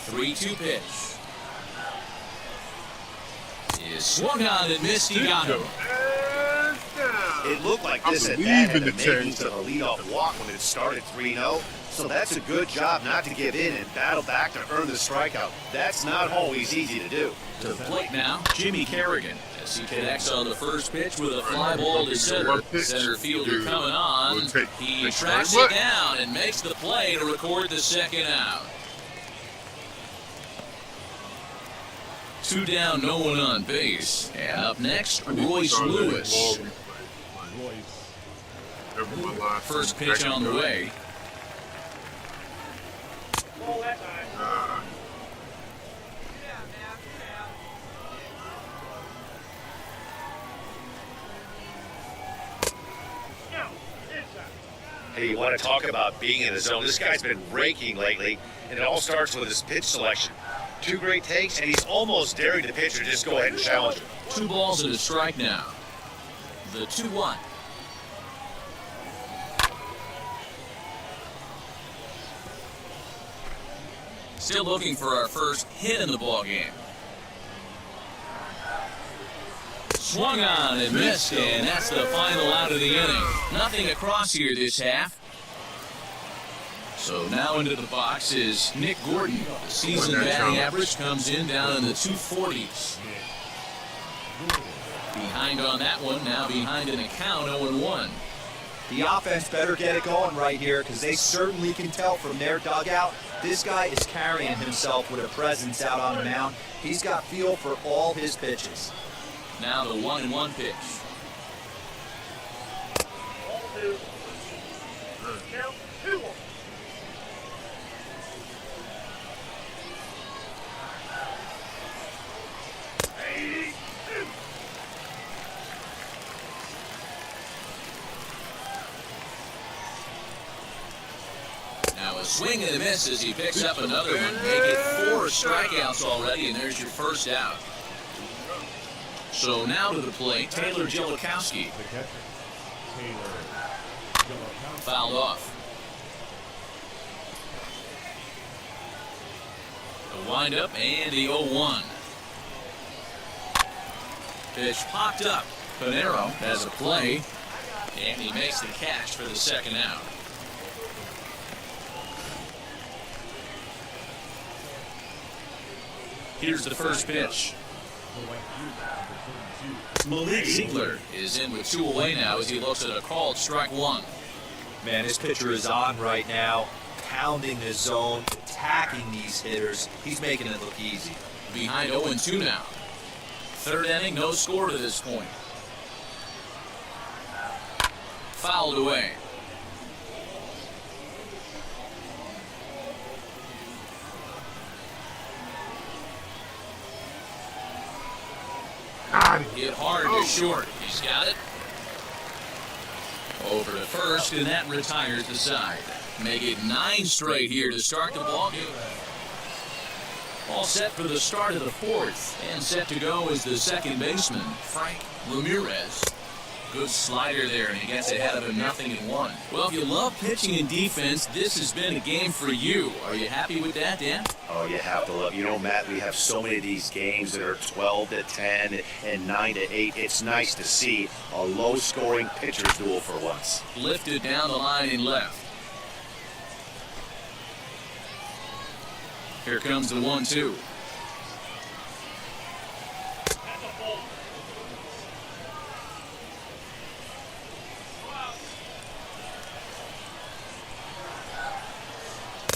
3-2 pitch. Is swung on and missed. He got him. It looked like this at that had the makings of a leadoff walk when it started 3-0. So that's a good job not to give in and battle back to earn the strikeout. That's not always easy to do. To the plate now, Jimmy Kerrigan. As he connects on the first pitch with a fly ball to center. Center fielder coming on. He tracks it down and makes the play to record the second out. 2 down, no one on base. And up next, Royce Lewis. First pitch on the way. Hey, you want to talk about being in the zone? This guy's been raking lately, and it all starts with his pitch selection. 2 great takes, and he's almost daring the pitcher to just go ahead and challenge him. 2 balls and a strike now. The 2-1. Still looking for our first hit in the ballgame. Swung on and missed, and that's the final out of the inning. Nothing across here this half. So now into the box is Nick Gordon. The season batting average comes in down in the 240s. Behind on that one, now behind in the count, 0-1. The offense better get it going right here because they certainly can tell from their dugout this guy is carrying himself with a presence out on the mound. He's got feel for all his pitches. Now the 1-1 pitch. Now a swing and a miss as he picks up another one. Make it 4 strikeouts already, and there's your first out. So now to the plate, Taylor Jellikowski. The catcher, Taylor Jellikowski. Fouled off. The windup and the 0-1. Pitch popped up. Panero has a play, and he makes the catch for the second out. Here's the first pitch. Malik Ziegler is in with 2 away now as he looks at a called strike 1. Man, this pitcher is on right now, pounding the zone, attacking these hitters. He's making it look easy. Behind 0-2 now. 3rd inning, no score to this point. Fouled away. Hit hard to short. He's got it. Over to first, and that retires the side. Make it 9 straight here to start the ballgame. All set for the start of the 4th, and set to go is the second baseman, Frank Ramirez. Good slider there, and he gets ahead of him 0-1. Well, if you love pitching and defense, this has been a game for you. Are you happy with that, Dan? Oh, you have to love. You know, Matt, we have so many of these games that are 12-10 and 9-8. It's nice to see a low-scoring pitcher's duel for once. Lifted down the line and left. Here comes the 1-2.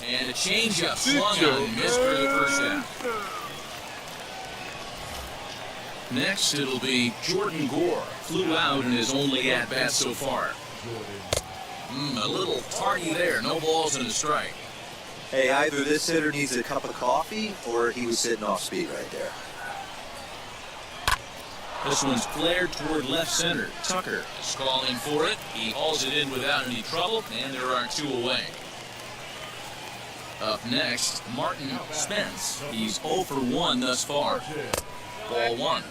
And a changeup swung on and missed for the first out. Next, it'll be Jordan Gore. Flew out in his only at-bat so far. A little tardy there. No balls and a strike. Hey, either this hitter needs a cup of coffee or he was sitting off speed right there. This one's flared toward left center. Tucker is calling for it. He hauls it in without any trouble, and there are 2 away. Up next, Martin Spence. He's 0 for 1 thus far. Ball 1.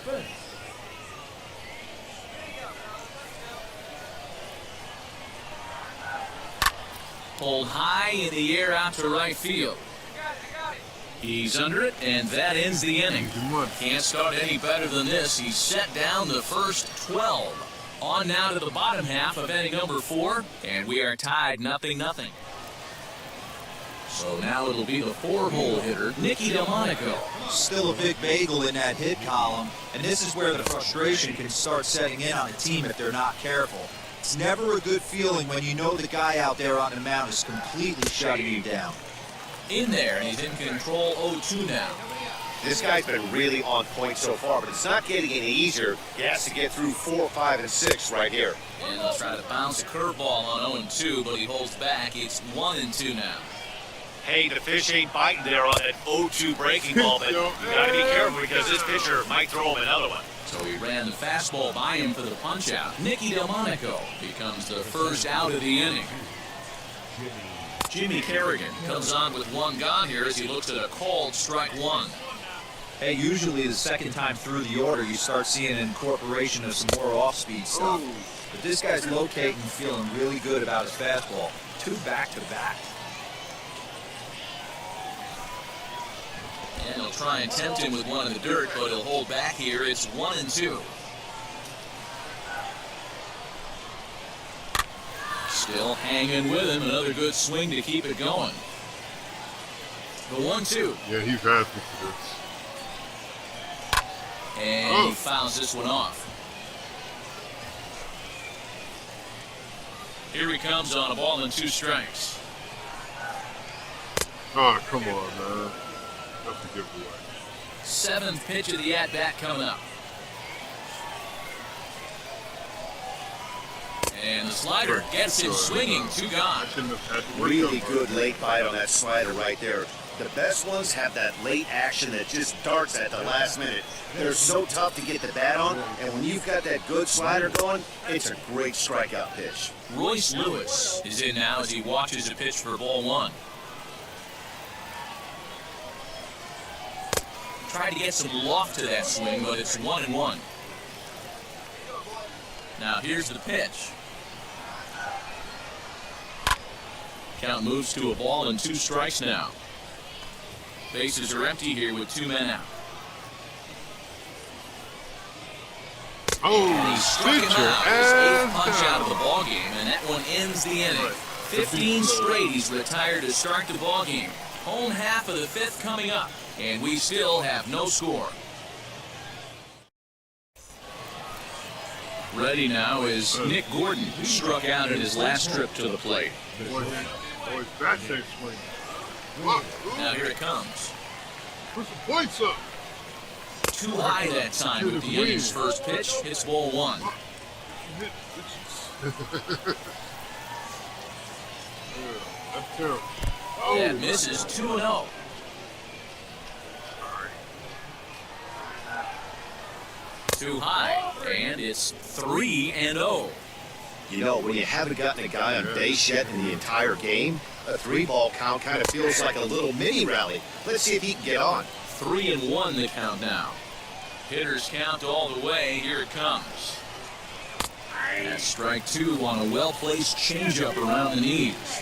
Pulled high in the air out to right field. He's under it, and that ends the inning. Can't start any better than this. He's set down the first 12. On now to the bottom half of inning number 4, and we are tied 0-0. So now it'll be the 4-hole hitter, Nicky Delmonico. Still a big bagel in that hit column, and this is where the frustration can start setting in on the team if they're not careful. It's never a good feeling when you know the guy out there on the mound is completely shutting you down. In there, and he's in control 0-2 now. This guy's been really on point so far, but it's not getting any easier. He has to get through 4, 5, and 6 right here. And he'll try to bounce a curveball on 0-2, but he holds back. It's 1-2 now. Hey, the fish ain't biting there on that 0-2 breaking ball, but you got to be careful because this pitcher might throw him another one. So he ran the fastball by him for the punch-out. Nicky Delmonico becomes the first out of the inning. Jimmy Kerrigan comes on with one gone here as he looks at a called strike one. Hey, usually the second time through the order, you start seeing an incorporation of some more off-speed stuff. But this guy's locating and feeling really good about his fastball. 2 back-to-back. And he'll try and tempt him with one in the dirt, but he'll hold back here. It's 1-2. Still hanging with him. Another good swing to keep it going. The 1-2. Yeah, he's asking for this. And he fouls this one off. Here he comes on a ball and 2 strikes. Oh, come on, man. That's a giveaway. 7th pitch of the at-bat coming up. And the slider gets him swinging. 2 gone. Really good late bite on that slider right there. The best ones have that late action that just darts at the last minute. They're so tough to get the bat on, and when you've got that good slider going, it's a great strikeout pitch. Royce Lewis is in now as he watches a pitch for ball 1. Tried to get some loft to that swing, but it's 1-1. Now here's the pitch. Count moves to a ball and 2 strikes now. Bases are empty here with 2 men out. And he struck him out his 8th punch out of the ballgame, and that one ends the inning. 15 straight he's retired to start the ballgame. Home half of the 5th coming up, and we still have no score. Ready now is Nick Gordon, who struck out in his last trip to the plate. Boy, that's a swing. Now here it comes. Put some points up. Too high that time with the inning's first pitch. Hits ball 1. That's terrible. That misses 2-0. Too high, and it's 3-0. You know, when you haven't gotten a guy on base yet in the entire game, a 3-ball count kind of feels like a little mini rally. Let's see if he can get on. 3-1 the count now. Hitters count all the way. Here it comes. That's strike 2 on a well-placed changeup around the knees.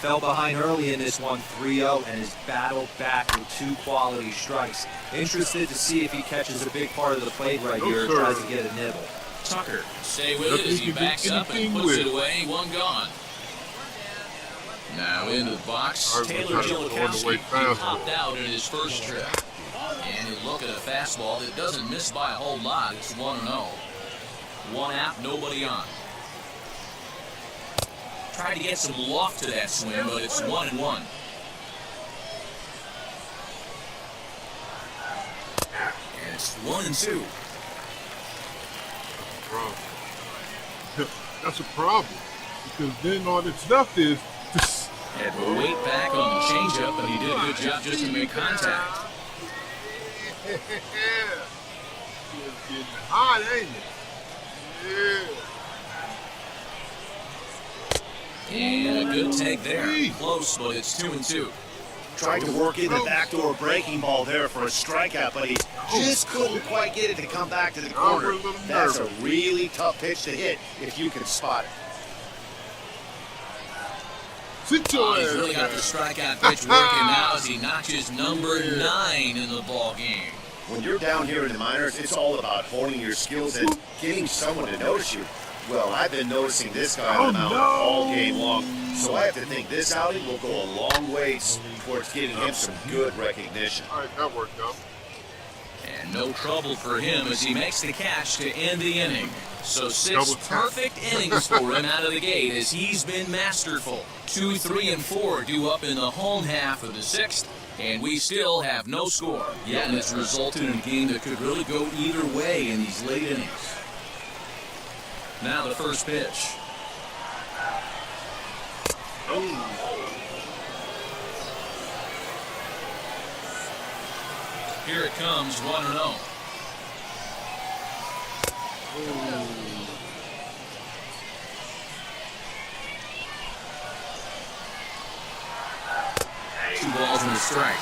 Fell behind early in this one, 3-0, and has battled back with 2 quality strikes. Interested to see if he catches a big part of the plate right here and tries to get a nibble. Tucker, stay with it as he backs up and puts it away. 1 gone. Now into the box, Taylor Gillikowski. He popped out in his first trip. And you look at a fastball that doesn't miss by a whole lot. It's 1-0. 1 out, nobody on. Tried to get some loft to that swing, but it's 1-1. And it's 1-2. That's a problem. Because then all that's left is had to wait back on the changeup, and he did a good job just to make contact. It's getting hot, ain't it? Yeah. And a good take there. Close, but it's 2-2. Tried to work in the backdoor breaking ball there for a strikeout, but he just couldn't quite get it to come back to the corner. That's a really tough pitch to hit if you can spot it. He's really got the strikeout pitch working now as he notches number 9 in the ball game. When you're down here in the minors, it's all about honing your skills and getting someone to notice you. Well, I've been noticing this guy on the mound all game long, so I have to think this outing will go a long ways towards getting him some good recognition. All right, that worked out. And no trouble for him as he makes the catch to end the inning. So 6 perfect innings for him out of the gate as he's been masterful. 2, 3, and 4 due up in the home half of the 6th, and we still have no score. Yeah, and it's resulted in a game that could really go either way in these late innings. Now the first pitch. Here it comes, 1-0. balls and a strike.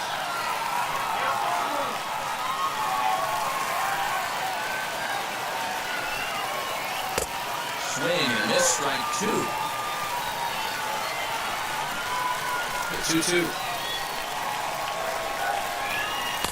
Swing and a miss, strike two. The 2-2.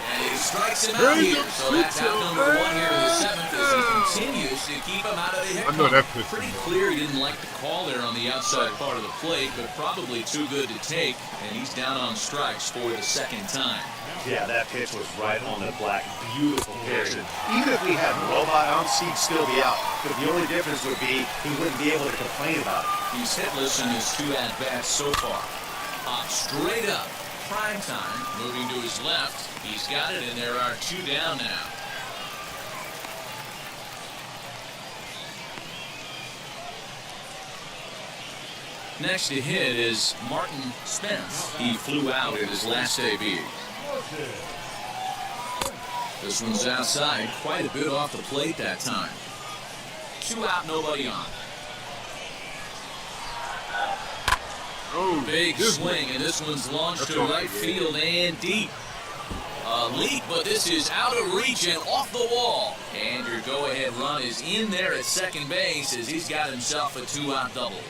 And he strikes him out here. So that's out number one here in the seventh as he continues to keep him out of the hit. I know that pitch. Pretty clear he didn't like the call there on the outside part of the plate, but probably too good to take. And he's down on strikes for the second time. Yeah, that pitch was right on the black. Beautiful pitch. And even if we had robot arms, he'd still be out. But the only difference would be he wouldn't be able to complain about it. He's hitless in his two at-bats so far. Up, straight up. Prime time. Moving to his left. He's got it, and there are two down now. Next to hit is Martin Spence. He flew out in his last debut. This one's outside, quite a bit off the plate that time. 2 out, nobody on. Oh, big swing, and this one's launched to right field and deep. A leap, but this is out of reach and off the wall. And your go-ahead run is in there at second base as he's got himself a 2-out double.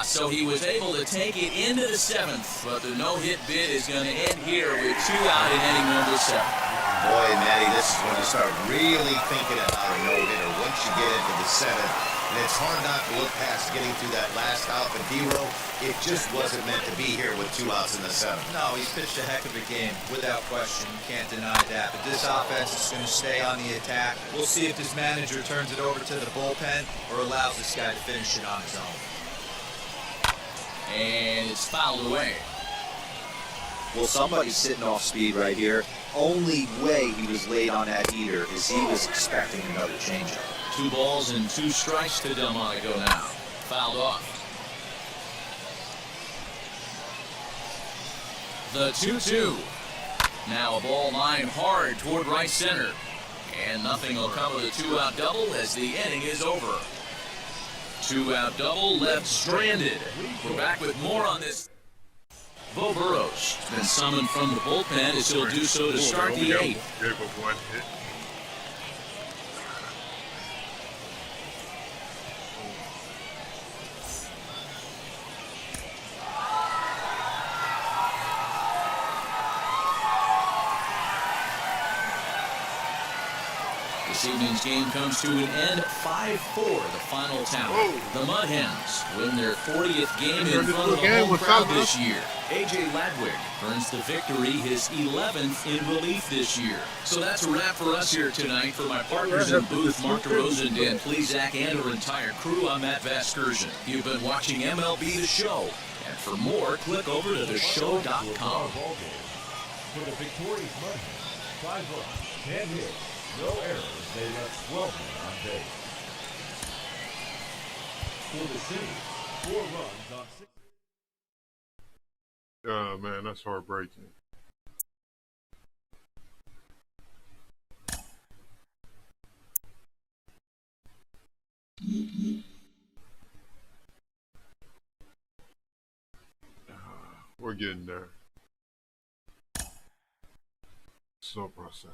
So he was able to take it into the seventh, but the no-hit bid is going to end here with 2 out in inning number 7. Boy, Matty, this is when you start really thinking about a no-hitter. Once you get into the seventh, and it's hard not to look past getting through that last out. But D-Row, it just wasn't meant to be here with 2 outs in the seventh. No, he's pitched a heck of a game, without question. You can't deny that. But this offense is going to stay on the attack. We'll see if this manager turns it over to the bullpen or allows this guy to finish it on his own. And it's fouled away. Well, somebody's sitting off speed right here. Only way he was late on that heater is he was expecting another changeup. 2 balls and 2 strikes to Delmonico now. Fouled off. The 2-2. Now a ball lined hard toward right center. And nothing will come of the 2-out double as the inning is over. 2-out double left stranded. We're back with more on this. Bo Burrows has been summoned from the bullpen as he'll do so to start the 8th. Gave up 1 hit. This evening's game comes to an end 5-4, the final tally. The Mud Hens win their 40th game in front of the home crowd this year. A.J. Ladwig earns the victory, his 11th in relief this year. So that's a wrap for us here tonight. For my partners in booth, Mark DeRosa, Dan Plezak, and our entire crew, I'm Matt Vasgersian. You've been watching MLB The Show. And for more, click over to theshow.com. For the victorious Mud Hens, 5 runs, 10 hits, no errors. They left 12 men on base. For the city, 4 runs on 6. Oh, man, that's heartbreaking. We're getting there. Slow process.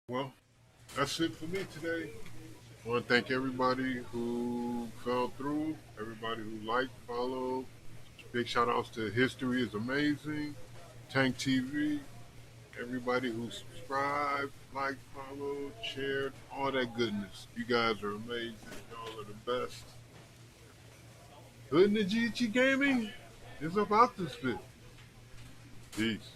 Well, that's it for me today. I want to thank everybody who fell through, everybody who liked, followed. Big shout outs to History is Amazing, Tank TV, everybody who subscribed, liked, followed, shared, all that goodness. You guys are amazing. Y'all are the best. Hood and the GG Gaming is about to spit. Peace.